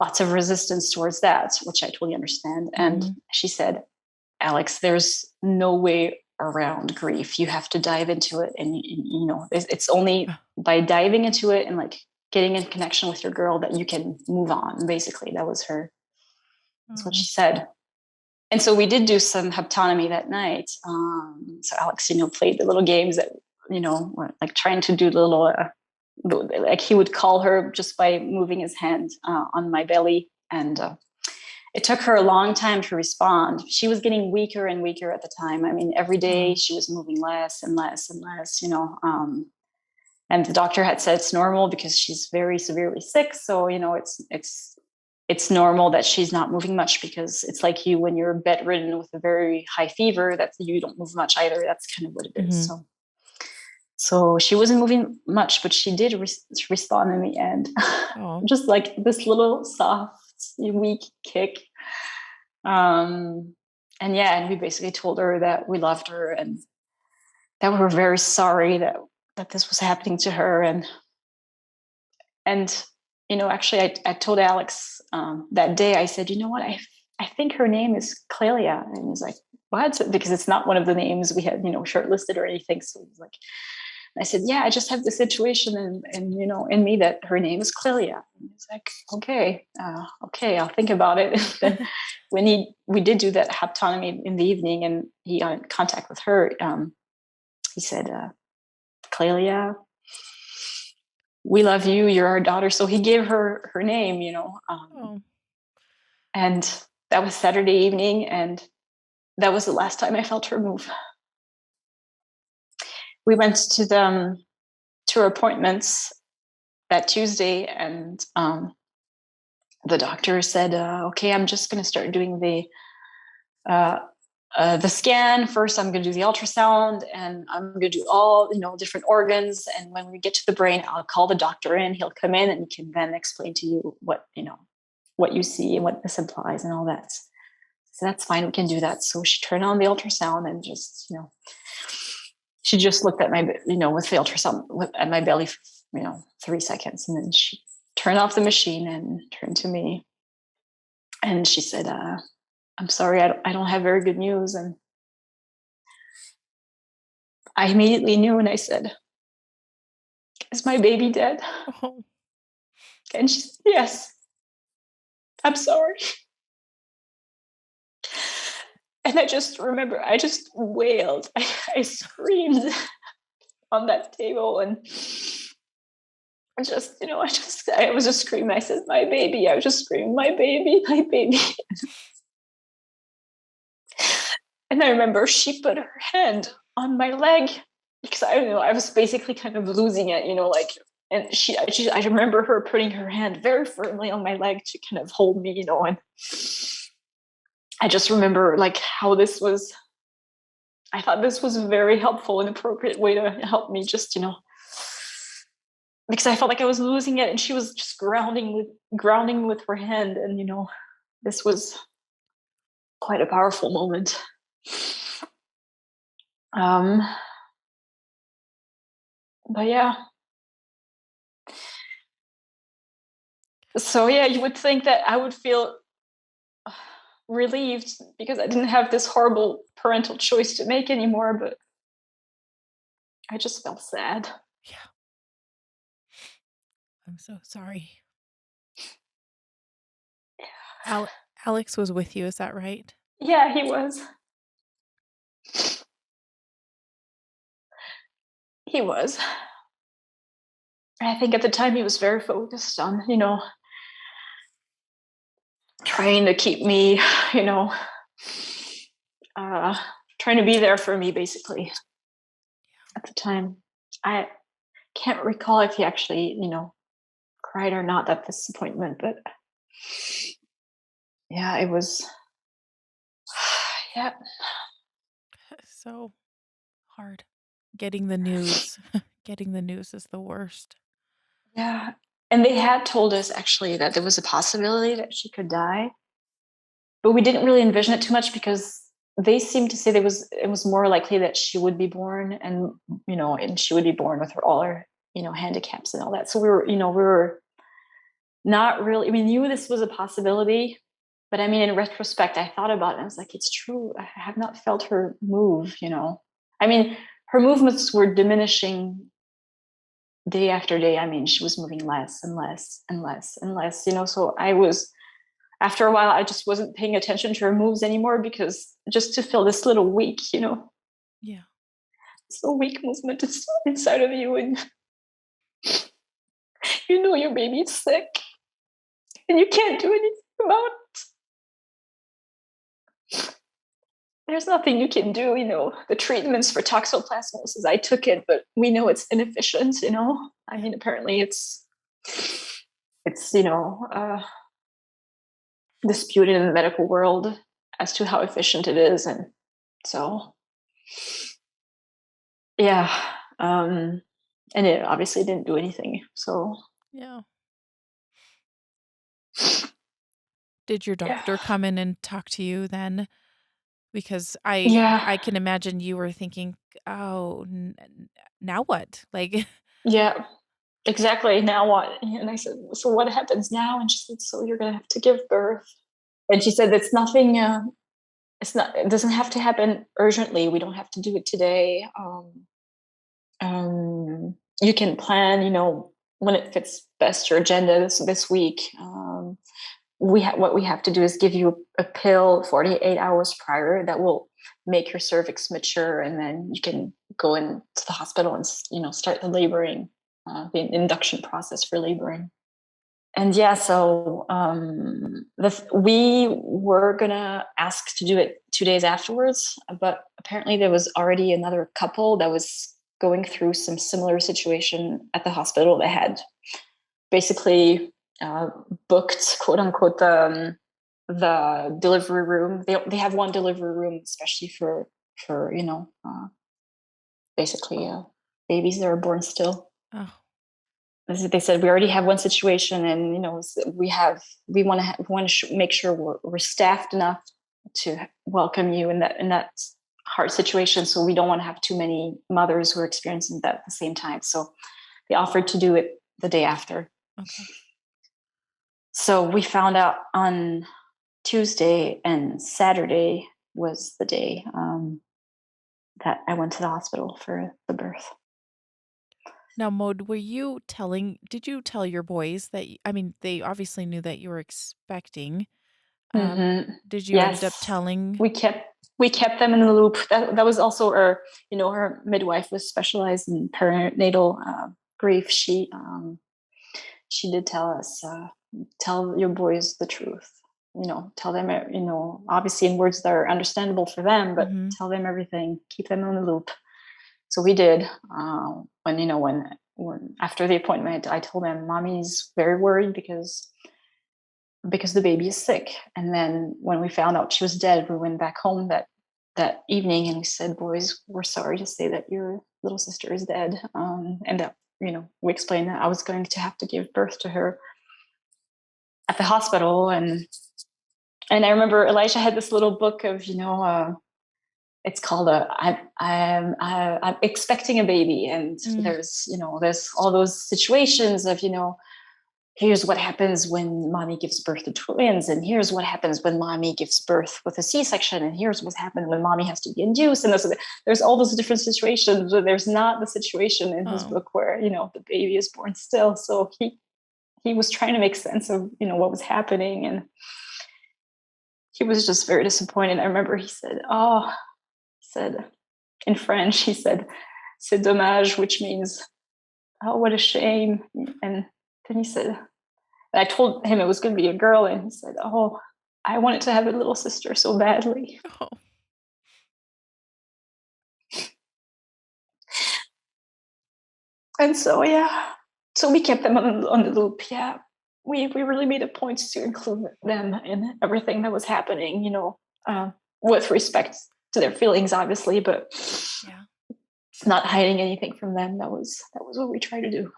lots of resistance towards that, which I totally understand. And she said, Alex, there's no way around grief. You have to dive into it. And, it's only by diving into it and getting in connection with your girl that you can move on. Basically, that's what she said. And so we did do some haptonomy that night. So Alex, played the little games that, trying to do little, he would call her just by moving his hand on my belly. And it took her a long time to respond. She was getting weaker and weaker at the time. I mean, every day she was moving less and less and less, and the doctor had said it's normal because she's very severely sick. So, it's normal that she's not moving much, because it's like you when you're bedridden with a very high fever, that you don't move much either. That's kind of what it is. So she wasn't moving much, but she did respond in the end. Just like this little soft, weak kick. And we basically told her that we loved her and that we were very sorry that this was happening to her. And actually I told Alex that day, I said, you know what, I think her name is Clelia. And he was like, what? Because it's not one of the names we had, shortlisted or anything. So he was like, I said, yeah, I just have the situation and in me that her name is Clelia. And he's like, okay, I'll think about it. Then when we did do that haptonomy in the evening and he got in contact with her, he said, Clelia, we love you. You're our daughter. So he gave her name, and that was Saturday evening. And that was the last time I felt her move. We went to her appointments that Tuesday, and the doctor said, okay, I'm just going to start doing the scan. First, I'm going to do the ultrasound, and I'm going to do all, different organs. And when we get to the brain, I'll call the doctor in. He'll come in and he can then explain to you what you see and what this implies and all that. So that's fine. We can do that. So she turned on the ultrasound and just, she just looked at my, with the ultrasound at my belly for, 3 seconds. And then she turned off the machine and turned to me. And she said, I'm sorry, I don't have very good news. And I immediately knew, and I said, is my baby dead? Oh. And she said, yes, I'm sorry. And I just remember, I just wailed. I screamed on that table, and I was just screaming. I said, my baby. I was just screaming, my baby, my baby. And I remember she put her hand on my leg because I was basically kind of losing it, and I remember her putting her hand very firmly on my leg to kind of hold me, and I just remember how this was, I thought this was a very helpful and appropriate way to help me just, because I felt like I was losing it, and she was just grounding with her hand, and this was quite a powerful moment. But yeah. So yeah, you would think that I would feel relieved because I didn't have this horrible parental choice to make anymore, but I just felt sad. Yeah. I'm so sorry. Alex was with you, is that right? Yeah, he was. He was. I think at the time he was very focused on, trying to keep me, trying to be there for me, basically. At the time, I can't recall if he actually, cried or not at this appointment, but yeah, it was, yeah. So hard. Getting the news. Getting the news is the worst. Yeah. And they had told us actually that there was a possibility that she could die, but we didn't really envision it too much because they seemed to say it was more likely that she would be born, and she would be born with all her handicaps and all that. So we were not really, we knew this was a possibility, but I mean, in retrospect, I thought about it and I was like, it's true, I have not felt her move. I mean, her movements were diminishing day after day. I mean, she was moving less and less and less and less, so after a while, I just wasn't paying attention to her moves anymore, because just to feel this little weak, Yeah. this little weak movement is inside of you, and your baby is sick and you can't do anything about it. There's nothing you can do, the treatments for toxoplasmosis, I took it, but we know it's inefficient, I mean, apparently it's disputed in the medical world as to how efficient it is. And so, yeah. And it obviously didn't do anything. So, Yeah. Did your doctor come in and talk to you then? Because I can imagine you were thinking, oh, now what? Like, yeah, exactly. Now what? And I said, so what happens now? And she said, so you're going to have to give birth. And she said, it's nothing, it doesn't have to happen urgently. We don't have to do it today. You can plan, when it fits best your agenda this week. What we have to do is give you a pill 48 hours prior that will make your cervix mature, and then you can go into the hospital and start the laboring, the induction process for laboring. And yeah, so we were gonna ask to do it 2 days afterwards, but apparently there was already another couple that was going through some similar situation at the hospital. They had basically booked, quote unquote, the delivery room. They have one delivery room, especially for basically babies that are born still. oh, They said, we already have one situation, and we want to make sure we're staffed enough to welcome you in that hard situation. So we don't want to have too many mothers who are experiencing that at the same time. So they offered to do it the day after. okay. So we found out on Tuesday, and Saturday was the day that I went to the hospital for the birth. Now, Maud, did you tell your boys that, they obviously knew that you were expecting. Did you end up Yes. telling? We kept them in the loop. That was also her midwife was specialized in perinatal grief. She did tell us, tell your boys the truth. Tell them, obviously in words that are understandable for them, but tell them everything. Keep them in the loop. So we did. When after the appointment, I told them, Mommy's very worried because the baby is sick. And then when we found out she was dead, we went back home that evening and we said, boys, we're sorry to say that your little sister is dead, and that we explained that I was going to have to give birth to her at the hospital. And I remember Elijah had this little book of, it's called I'm expecting a baby. And there's all those situations of, here's what happens when mommy gives birth to twins, and here's what happens when mommy gives birth with a C-section, and here's what happens when mommy has to be induced. And there's all those different situations, but there's not the situation in his book where, the baby is born still. So he was trying to make sense of, what was happening. And he was just very disappointed. I remember he said in French, he said, "C'est dommage," which means, "Oh, what a shame." And then he said, and I told him it was going to be a girl, and he said, "Oh, I wanted to have a little sister so badly." Oh. And so, so we kept them on the loop. Yeah, we really made a point to include them in everything that was happening, with respect to their feelings, obviously, but not hiding anything from them. That was what we tried to do.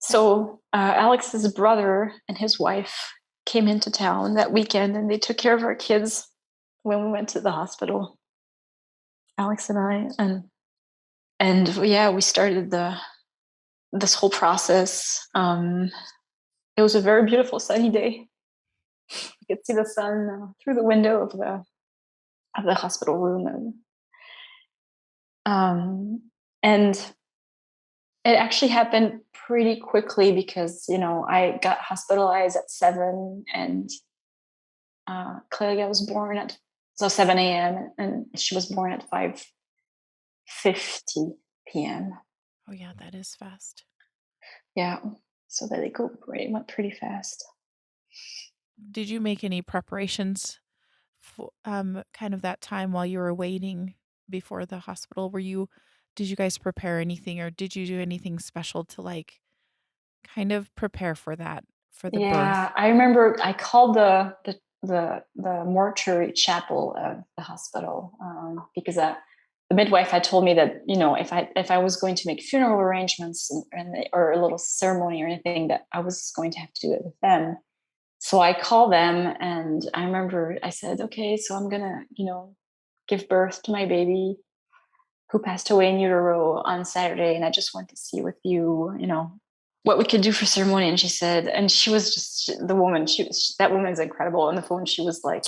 So Alex's brother and his wife came into town that weekend, and they took care of our kids when we went to the hospital, Alex and I, and we started this whole process. It was a very beautiful sunny day. You could see the sun through the window of the hospital room, and it actually happened pretty quickly because, I got hospitalized at 7, and Clelia was born at 7 a.m. and she was born at 5:50 p.m. Oh yeah, that is fast. Yeah, so that it went pretty fast. Did you make any preparations for kind of that time while you were waiting before the hospital? Did you guys prepare anything, or did you do anything special to kind of prepare for that, for the birth? I remember I called the mortuary chapel of the hospital because the midwife had told me that, if I was going to make funeral arrangements or a little ceremony or anything, that I was going to have to do it with them. So I called them, and I remember I said, "Okay, so I'm gonna, give birth to my baby who passed away in utero on Saturday, and I just want to see with you, what we could do for ceremony." And she said, and she was just the woman. That woman's incredible. On the phone, she was like,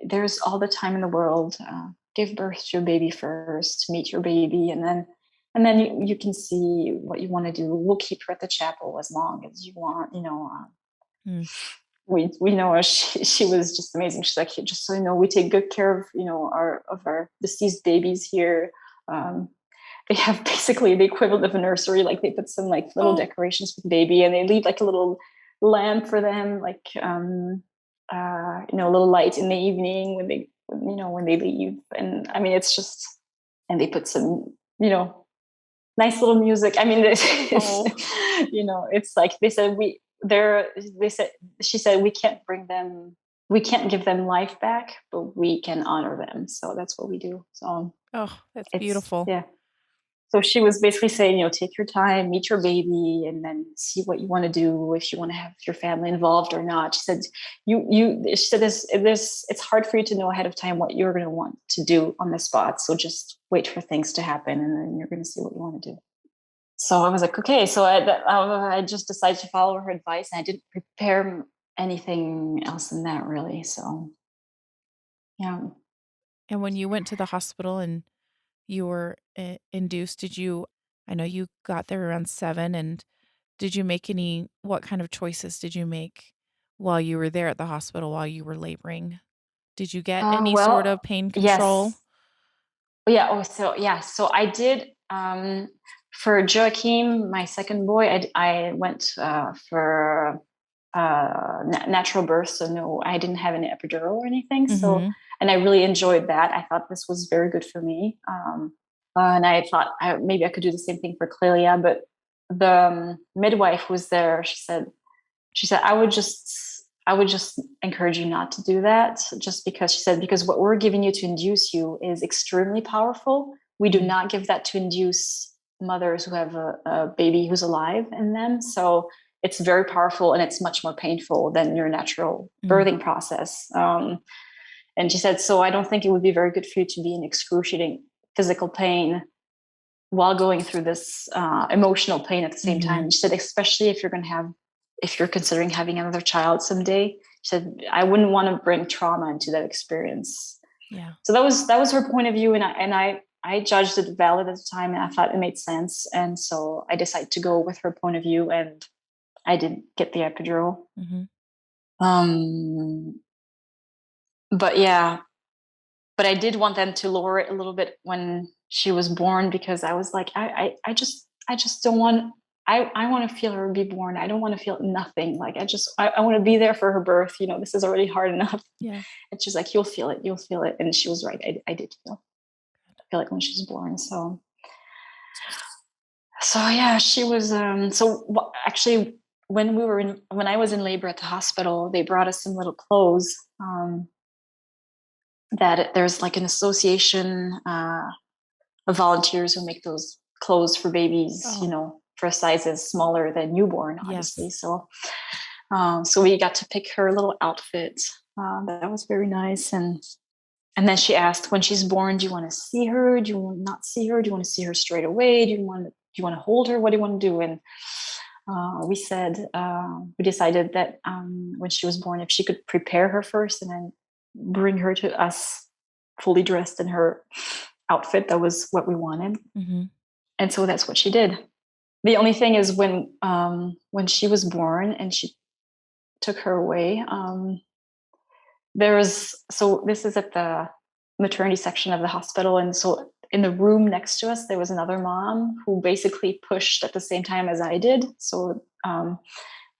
"There's all the time in the world. Give birth to your baby first, meet your baby, and then you can see what you want to do. We'll keep her at the chapel as long as you want, We know her. She was just amazing. She's like, "Just so you know, we take good care of our deceased babies here. They have basically the equivalent of a nursery. Like they put some little decorations for the baby, and they leave a little lamp for them, a little light in the evening when they leave. And I mean, it's just, and they put some nice little music. I mean, it's like they said she said we can't give them life back, but we can honor them. So that's what we do." So that's beautiful. Yeah. So she was basically saying, take your time, meet your baby, and then see what you want to do, if you want to have your family involved or not. She said, it's hard for you to know ahead of time what you're going to want to do on the spot. So just wait for things to happen, and then you're going to see what you want to do. So I was like, okay. So I just decided to follow her advice, and I didn't prepare anything else than that, really. So, yeah. And when you went to the hospital and you were induced, I know you got there around 7, and did you make what kind of choices did you make while you were there at the hospital, while you were laboring? Did you get any sort of pain control? Yes. So I did, for Joachim, my second boy, I went for natural birth. So no, I didn't have any epidural or anything. Mm-hmm. So, and I really enjoyed that. I thought this was very good for me. And I thought maybe I could do the same thing for Clelia, but the midwife was there. She said, I would just I would just encourage you not to do that, just because she said, because what we're giving you to induce you is extremely powerful. We do not give that to induce mothers who have a baby who's alive in them. So it's very powerful, and it's much more painful than your natural birthing process. And she said, so I don't think it would be very good for you to be in excruciating physical pain while going through this emotional pain at the same time. She said, especially if you're considering having another child someday. She said, I wouldn't want to bring trauma into that experience. Yeah. So that was her point of view, and I judged it valid at the time, and I thought it made sense. And so I decided to go with her point of view, and I did get the epidural. But I did want them to lower it a little bit when she was born, because I was like, I just don't want, I want to feel her be born. I don't want to feel nothing. Like, I want to be there for her birth. This is already hard enough. Yeah. And she's like, you'll feel it. And she was right. I did feel it when she was born. So yeah, she was, actually when I was in labor at the hospital, they brought us some little clothes, that there's like an association of volunteers who make those clothes for babies, for sizes smaller than newborn, obviously. Yes. So we got to pick her little outfit. That was very nice. And then she asked, when she's born, do you want to see her? Do you want not see her? Do you want to see her straight away? Do you want to hold her? What do you want to do? And we decided that when she was born, if she could prepare her first and then bring her to us fully dressed in her outfit, that was what we wanted. And so that's what she did. The only thing is when she was born and she took her away, this is at the maternity section of the hospital, and so in the room next to us there was another mom who basically pushed at the same time as I did. So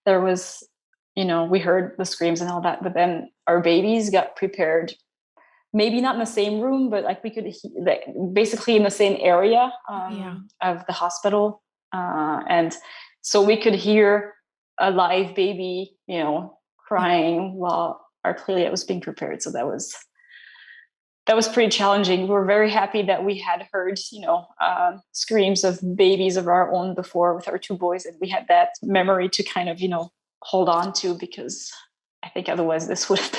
there was, we heard the screams and all that, but then our babies got prepared, maybe not in the same room, but like we could basically in the same area of the hospital, and so we could hear a live baby crying while our Clelia was being prepared. So that was pretty challenging. We were very happy that we had heard screams of babies of our own before with our two boys, and we had that memory to kind of hold on to, because I think otherwise this would have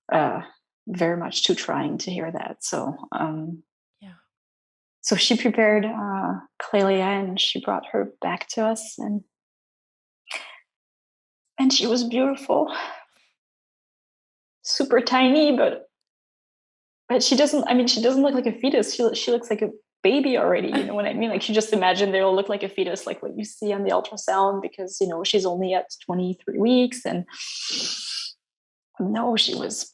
been very much too trying to hear that. So so she prepared Clelia, and she brought her back to us, and she was beautiful, super tiny, but she doesn't look like a fetus. She looks like a baby already. You know what I mean? Like, you just imagine they'll look like a fetus, like what you see on the ultrasound, because she's only at 23 weeks, and no, she was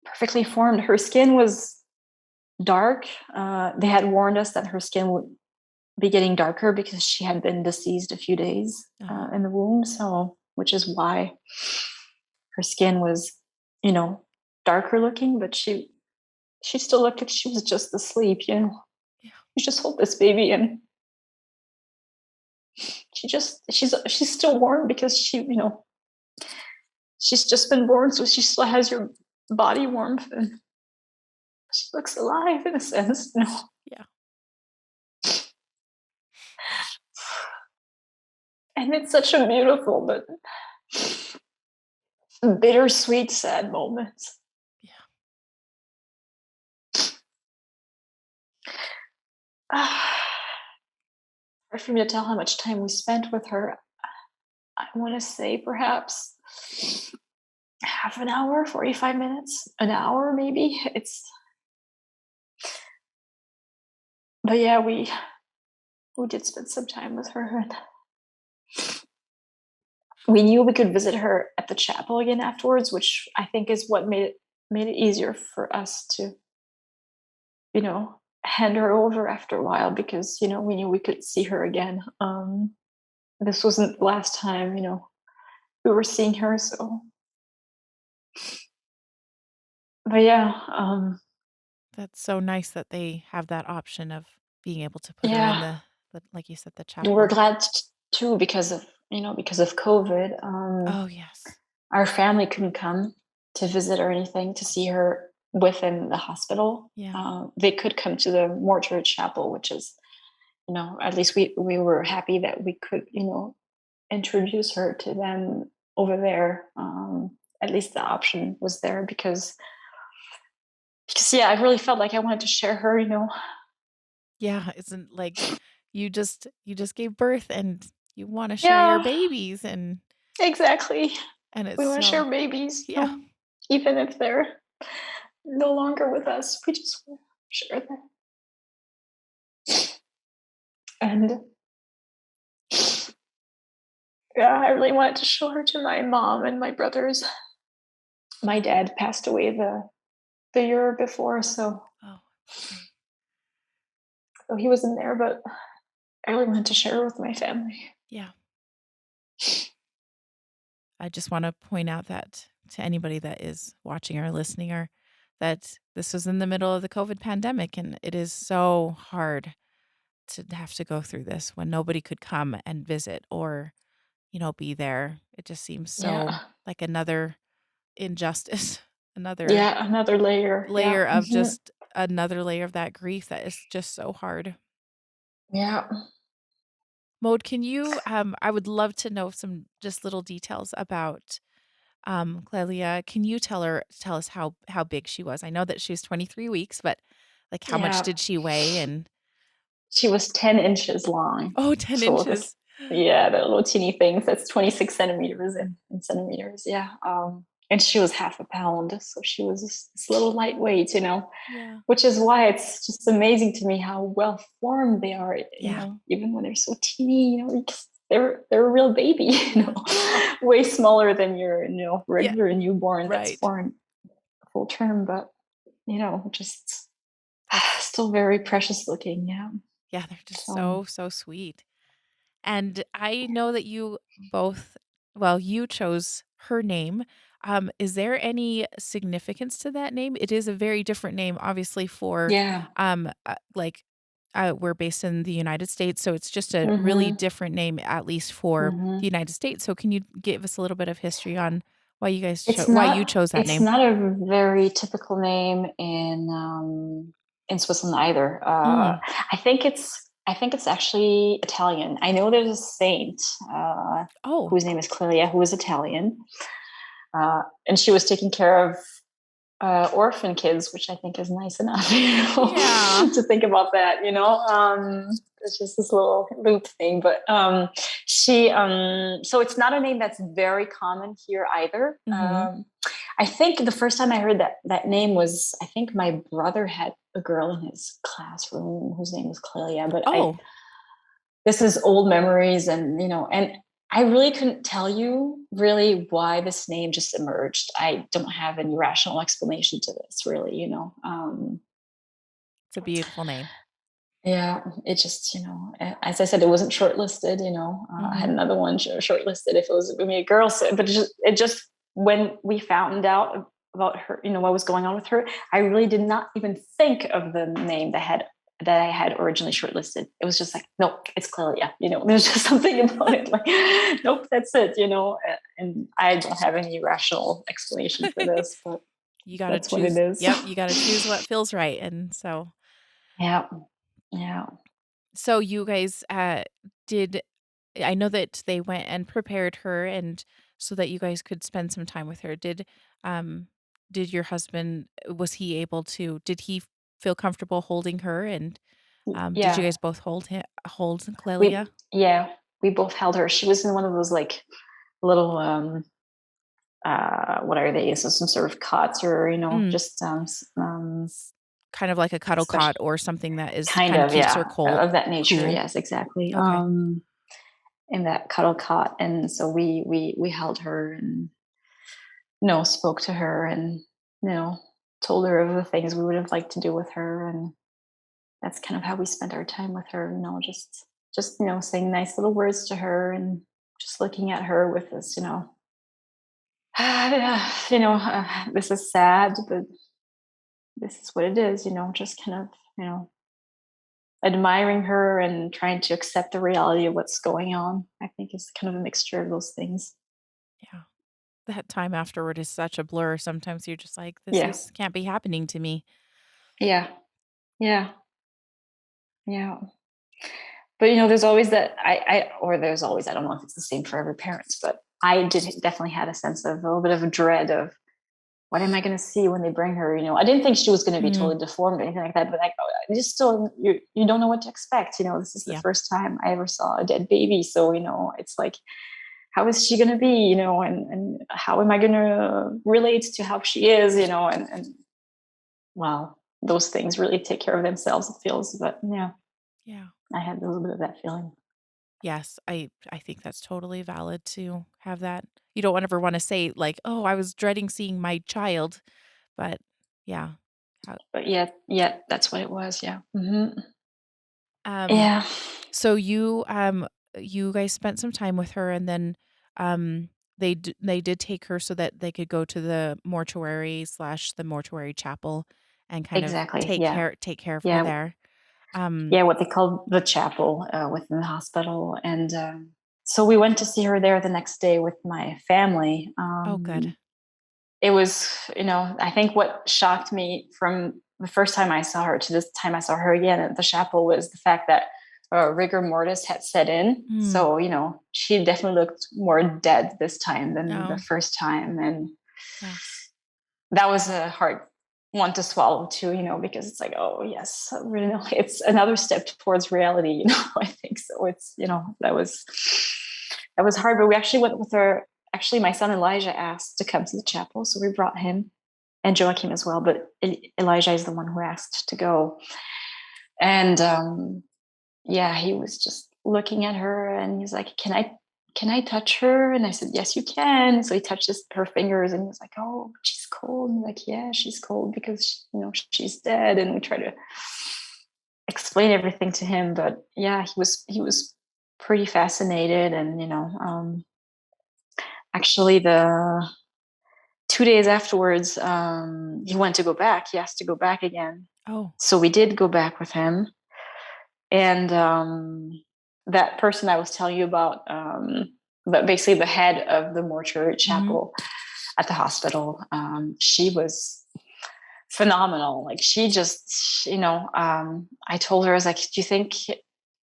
perfectly formed. Her skin was dark. They had warned us that her skin would be getting darker because she had been deceased a few days in the womb. So, which is why her skin was, darker looking, but she still looked like she was just asleep. You just hold this baby, and she's still warm because she's just been born, so she still has your body warmth, and she looks alive in a sense. Yeah. And it's such a beautiful but bittersweet, sad moment. Hard for me to tell how much time we spent with her. I want to say perhaps half an hour, 45 minutes, an hour maybe. But yeah, we did spend some time with her, and we knew we could visit her at the chapel again afterwards, which I think is what made it easier for us to, hand her over after a while, because, we knew we could see her again. This wasn't the last time, we were seeing her. So, but yeah. That's so nice that they have that option of being able to put her in the like you said, the chapel. We're glad too, because of COVID. Oh yes. our family couldn't come to visit or anything to see her within the hospital. Yeah. They could come to the mortuary chapel, which is, at least we were happy that we could, introduce her to them over there. At least the option was there because yeah, I really felt like I wanted to share her. Yeah, isn't like you just gave birth and you want to share your Yeah, babies exactly. and it's We want to share so babies, yeah. even if they're no longer with us. We just want to share them. And yeah, I really wanted to show her to my mom and my brothers. My dad passed away the year before, so Oh, sorry. he wasn't there, but I really wanted to share her with my family. Yeah. I just want to point out that to anybody that is watching or listening or that this was in the middle of the COVID pandemic and it is so hard to have to go through this when nobody could come and visit or, be there. It just seems so Yeah. like another injustice, another Yeah, another layer. Yeah. layer of Mhm. just another layer of that grief that is just so hard. Yeah. Mode, can you I would love to know some just little details about Clelia. Can you tell us how big she was? I know that she was 23 weeks, but like how much Yeah. did she weigh and She was 10 inches long. oh, 10 So this, inches. yeah, the little teeny things, that's 26 centimeters in centimeters. Yeah. And she was half a pound. So she was this little lightweight, Yeah. which is why it's just amazing to me how well formed they are, Yeah. even when they're so teeny, because they're a real baby, Yeah. Oh, way smaller than your, yeah. regular newborn that's Right. born full term, but, just That's still very precious looking. Yeah. yeah, they're just So, so sweet. And I know that you both well, you chose her name. Is there any significance to that name? It is a very different name, obviously, for yeah. like we're based in the United States, so it's just a really Mm-hmm. different name, at least for Mm-hmm. the United States. So can you give us a little bit of history on It's why you not chose that it's name? not a very typical name in Switzerland either. Mm. I think it's actually Italian. I know there's a saint uh, Oh, whose name is Clelia, who is Italian, and she was taking care of orphan kids, which I think is nice enough, yeah. to think about that. It's just this little loop thing, but she. So it's not a name that's very common here either. Mhm. I think the first time I heard that name was, I think my brother had a girl in his classroom whose name was Clelia, but I Oh, this is old memories, and and I really couldn't tell you really why this name just emerged. I don't have any rational explanation to this, really. it's a beautiful name. Yeah, it just, as I said, it wasn't shortlisted. I had Mhm. another one shortlisted if it was going to be a girl. So, but it just when we found out about her, what was going on with her, I really did not even think of the name that I had originally shortlisted. It was just like, nope, it's Clelia. There's just something about it. Like, nope, that's it. And I don't have any rational explanation for this, but You gotta that's what it choose is. yep, you gotta choose what feels right, and Yeah, yeah, so you guys, did I know that they went and prepared her and so that you guys could spend some time with her. Um, did your husband was he able to did he feel comfortable holding her and, did you yeah. guys both hold We Clelia? yeah, we both held her. She was in one of those like little what are they? So some sort of cots, or Mm, just s kind of like a cuddle special cot or something that is kind kind of of, keeps her yeah, cold of that nature. cool. Yes, exactly. Okay. In that cuddle cot, and so we held her and spoke to her, and you know told her of the things we would have liked to do with her, and that's kind of how we spent our time with her. Just saying nice little words to her, and just looking at her with this, this is sad, but this is what it is, just kind of, admiring her and trying to accept the reality of what's going on. I think is kind of a mixture of those things. Yeah. that time afterward is such a blur. Sometimes you're just like, this Yeah. is can't be happening to me. Yeah. Yeah. Yeah. But there's always that or there's always, I don't know if it's the same for every parent, but I did definitely had a sense of a little bit of a dread of what am I going to see when they bring her? I didn't think she was going to be Mm, totally deformed or anything like that, but like, you just still, you don't know what to expect. This is the yeah. first time I ever saw a dead baby. So, it's like, how is she going to be, and how am I going to relate to how she is, and well, those things really take care of themselves, it feels, but yeah, Yeah. I had a little bit of that feeling. Yes, I think that's totally valid to have that. You don't ever want to say like, "Oh, I was dreading seeing my child," but yeah. How- But yeah, that's what it was. Yeah. Um Yeah, so you guys spent some time with her and then um they did take her so that they could go to the mortuary slash the mortuary chapel and kind of exactly. Yeah. take care of her Yeah. there. Um Yeah. What they call the chapel within the hospital. And so we went to see her there the next day with my family. oh good. It was, I think what shocked me from the first time I saw her to this time I saw her again at the chapel was the fact that rigor mortis had set in. Mm. So, she definitely looked more dead this time than the Oh, first time. And yeah. that was a hard one to swallow too, because it's like, oh yes, it's another step towards reality, I think so. It's, that was hard, but we actually went with her. Actually, my son Elijah asked to come to the chapel, so we brought him and Joachim as well. But Elijah is the one who asked to go, and yeah, he was just looking at her, and he's like, "Can I touch her?" And I said, "Yes, you can." So he touches her fingers, and he was like, "Oh, she's cold." And I'm like, "Yeah, she's cold because she's dead." And we try to explain everything to him, but yeah, he was pretty fascinated, and actually the 2 days afterwards, he went to go back. He asked to go back again. Oh. So we did go back with him. And that person I was telling you about, but basically the head of the mortuary Mhm. chapel at the hospital, she was phenomenal. Like she just, I told her, I was like, do you think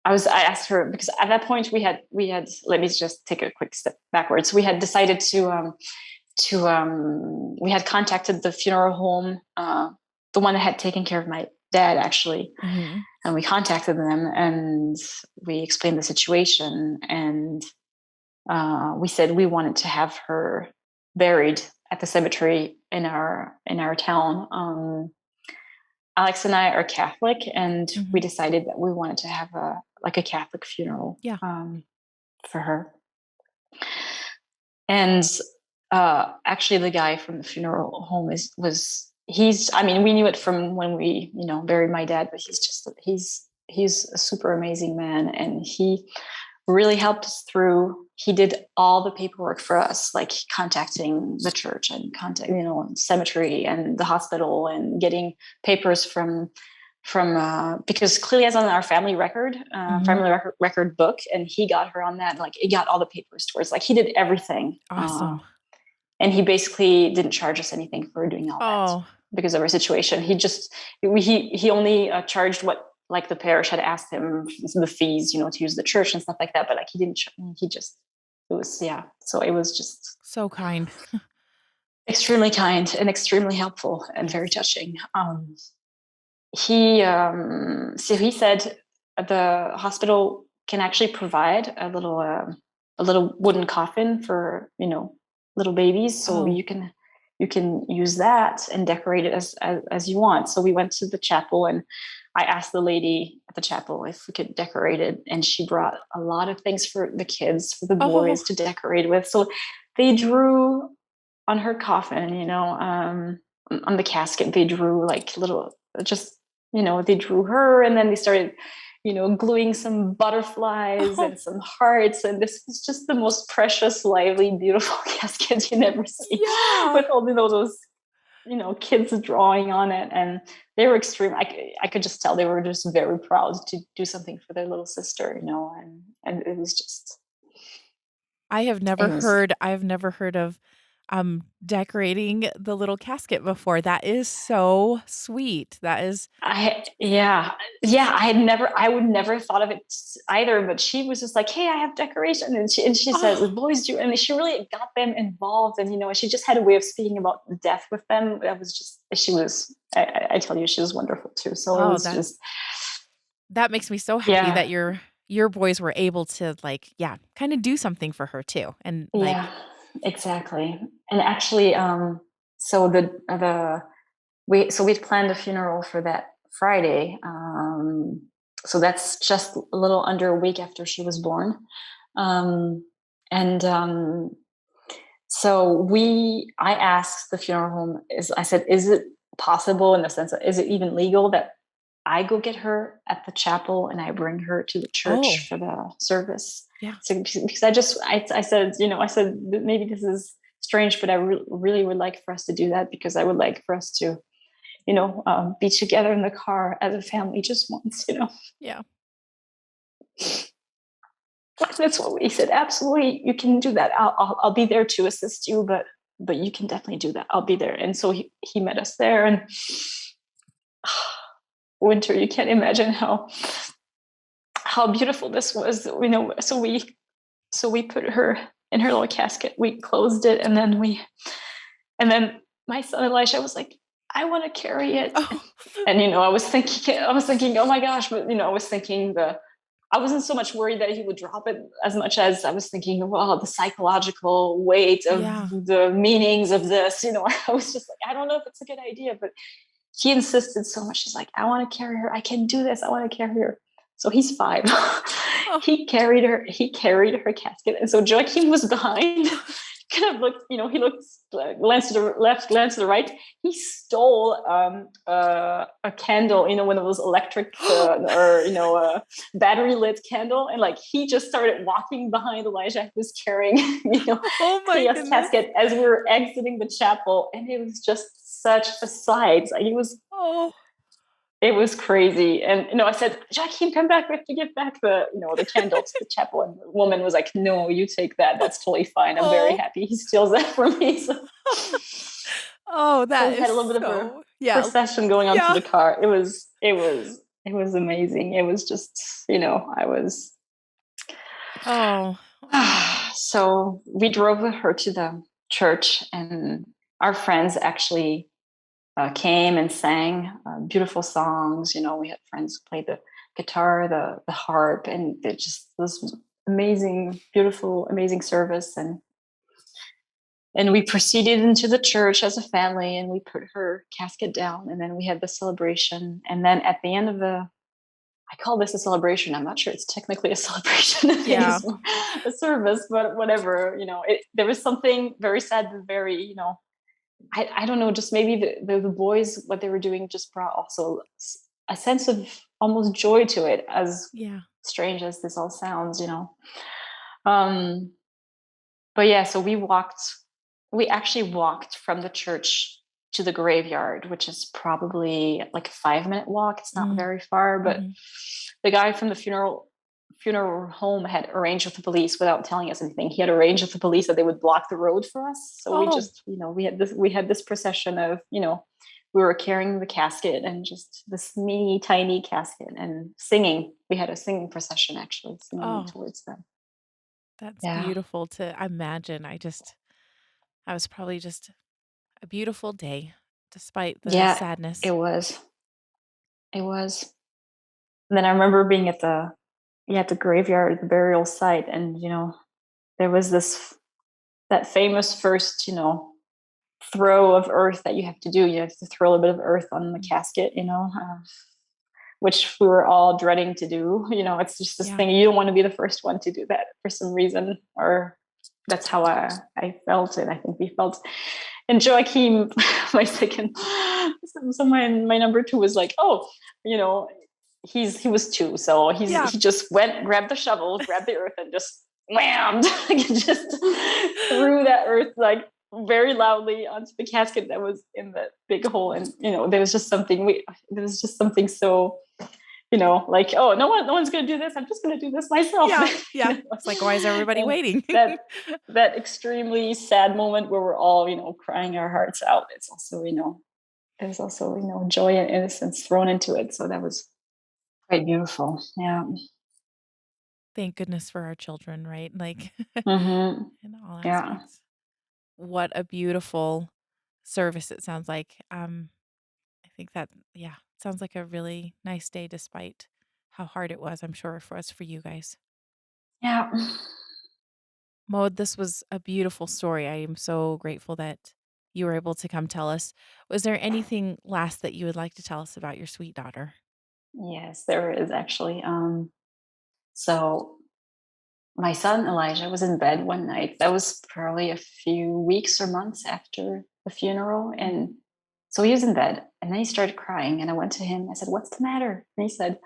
I asked her because at that point we had, let me just take a quick step backwards. We had decided we had contacted the funeral home, the one that had taken care of my dad actually, Mhm. and we contacted them and we explained the situation, and we said we wanted to have her buried at the cemetery in our town. Alex and I are Catholic, and we Mhm. decided that we wanted to have a Catholic funeral Yeah. for her. And actually, the guy from the funeral home he's. I mean, we knew it from when we buried my dad, but he's a super amazing man, and he really helped us through. He did all the paperwork for us, like contacting the church and cemetery and the hospital and getting papers from because Clelia is on our family record, Mhm. record book, and he got her on that. Like, he got all the papers towards, like, he did everything, Awesome. and he basically didn't charge us anything for doing all that Oh. because of our situation. He only charged what, like, the parish had asked him, the fees, to use the church and stuff like that. But like, he didn't. He just, it was, yeah. So it was just So kind. extremely kind and extremely helpful and very Yes. touching. So he said the hospital can actually provide a little wooden coffin for little babies, so Oh. you can use that and decorate it as you want. So we went to the chapel, and I asked the lady at the chapel if we could decorate it, and she brought a lot of things for the kids, for the boys Oh. to decorate with. So they drew on her coffin, on the casket, they drew like little, just, they drew her, and then they started, gluing some butterflies Oh. and some hearts. And this was just the most precious, lively, beautiful casket you never see, Yeah. with all those, kids drawing on it. And they were extreme. I could just tell they were just very proud to do something for their little sister, and it was just, I have it never was, heard I've never heard of decorating the little casket before. That is so sweet. That is Yeah, I would never have thought of it either, but she was just like, hey, I have decoration. And she says, the oh, boys do. And she really got them involved. And, she just had a way of speaking about death with them. That was just, I tell you, she was wonderful too. So it oh, was just, that makes me so happy yeah, that your boys were able to kind of do something for her too. And yeah, exactly. And actually, so we'd planned a funeral for that Friday. So that's just a little under a week after she was born. And so I asked the funeral home, I said, is it possible, in the sense of, is it even legal that I go get her at the chapel and I bring her to the church for the service? yeah. So, because I said, I said, maybe this is strange, but I really would like for us to do that, because I would like for us to, be together in the car as a family just once, Yeah. That's what we said. Absolutely, you can do that. I'll be there to assist you, but you can definitely do that. I'll be there. And so he met us there, and Winter, you can't imagine how beautiful this was. So we put her in her little casket. We closed it, and then my son Elisha was like, I want to carry it. Oh. And I was thinking, oh my gosh, but I was thinking I wasn't so much worried that he would drop it as much as I was thinking, well, the psychological weight of the meanings of this. I was just like, I don't know if it's a good idea, but he insisted so much. He's like, I want to carry her. I can do this. I want to carry her. So he's 5. He carried her casket. And so Joachim was behind, kind of looked, he looked, glanced to the left, glanced to the right. He stole a candle, one of those electric or battery lit candle, and he just started walking behind Elijah, who was carrying Oh my Clea's goodness. casket as we were exiting the chapel, and it was just such a sight. It was crazy. And I said, Joachim, come back. We have to give back the candle to the chapel. And the woman was like, no, you take that. That's totally fine. I'm very happy. He steals that from me. So, that we had a little bit of a procession going on to the car. It was amazing. It was just, I was. So we drove her to the church, and our friends actually came and sang beautiful songs. We had friends who played the guitar, the harp, and it just was amazing, beautiful, amazing service. And we proceeded into the church as a family, and we put her casket down, and then we had the celebration. And then at the end of I call this a celebration. I'm not sure it's technically a celebration. It's a service, but whatever. There was something very sad and very, I don't know, just maybe the boys, what they were doing just brought also a sense of almost joy to it, as strange as this all sounds, But yeah, so we actually walked from the church to the graveyard, which is probably like a 5-minute walk. It's not very far, but the guy from the funeral home had arranged with the police without telling us anything. He had arranged with the police that they would block the road for us. So we just, we had this procession of, we were carrying the casket, and just this tiny casket, and singing. We had a singing procession, actually, singing towards them. That's beautiful to imagine. I was probably just a beautiful day, despite the sadness. It was. And then I remember being at the graveyard, the burial site, and there was that famous first throw of earth that you have to do. You have to throw a little bit of earth on the casket, which we were all dreading to do. It's just this thing, you don't want to be the first one to do that for some reason, or that's how I felt it. I think we felt. And Joachim, my second, so my number 2 was like, he was 2, so he just went, grabbed the shovel, grabbed the earth, and just whammed, just threw that earth very loudly onto the casket that was in the big hole. And there was just something so like, oh, no one's going to do this. I'm just going to do this myself. Yeah. It's like, why is everybody And waiting? that extremely sad moment where we're all, crying our hearts out. There's also, joy and innocence thrown into it. So that was quite beautiful. Yeah. Thank goodness for our children, right? Like Mm-hmm. in all Yeah. aspects. What a beautiful service it sounds like. I think that, yeah, sounds like a really nice day despite how hard it was, I'm sure, for us, for you guys. Yeah. Maud, this was a beautiful story. I am so grateful that you were able to come tell us. Was there anything last that you would like to tell us about your sweet daughter? Yes, there is actually. So my son Elijah was in bed one night. That was probably a few weeks or months after the funeral. And so he was in bed and then he started crying. And I went to him. I said, "What's the matter?" And he said,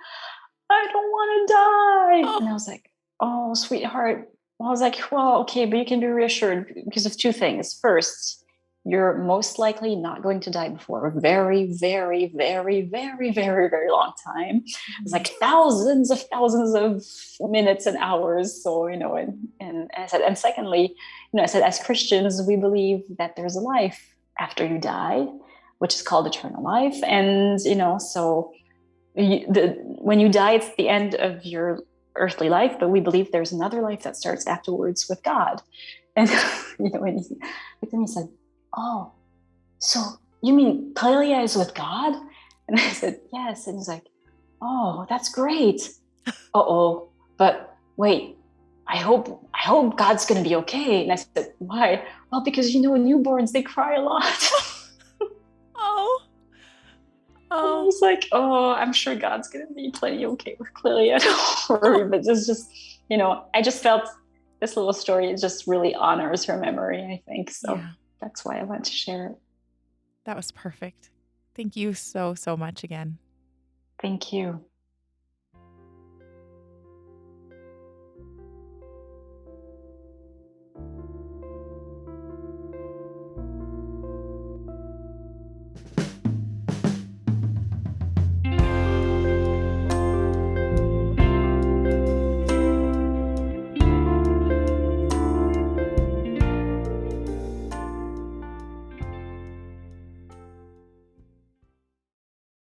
"I don't want to die." And I Oh, was like, "Oh, sweetheart." Well, I was like, "Well, okay, but you can be reassured because of two things. First, you're most likely not going to die before a very, very, very, very, very, very long time. It's like thousands of minutes and hours. So, and I said, and secondly, I said, as Christians, we believe that there's a life after you die, which is called eternal life. And, so when you die, it's the end of your earthly life, but we believe there's another life that starts afterwards with God." And when he looked at me, he said, "Oh, so you mean Clelia is with God?" And I said, "Yes." And he's like, "Oh, that's great. Uh-oh, but wait, I hope God's gonna be okay." And I said, "Why?" "Well, because newborns, they cry a lot." oh, And I oh. was like, "Oh, I'm sure God's gonna be plenty okay with Clelia." Don't worry. But it's just, I just felt this little story just really honors her memory, I think. So Yeah, that's why I wanted to share it. that was perfect. Thank you so, so much again. Thank you.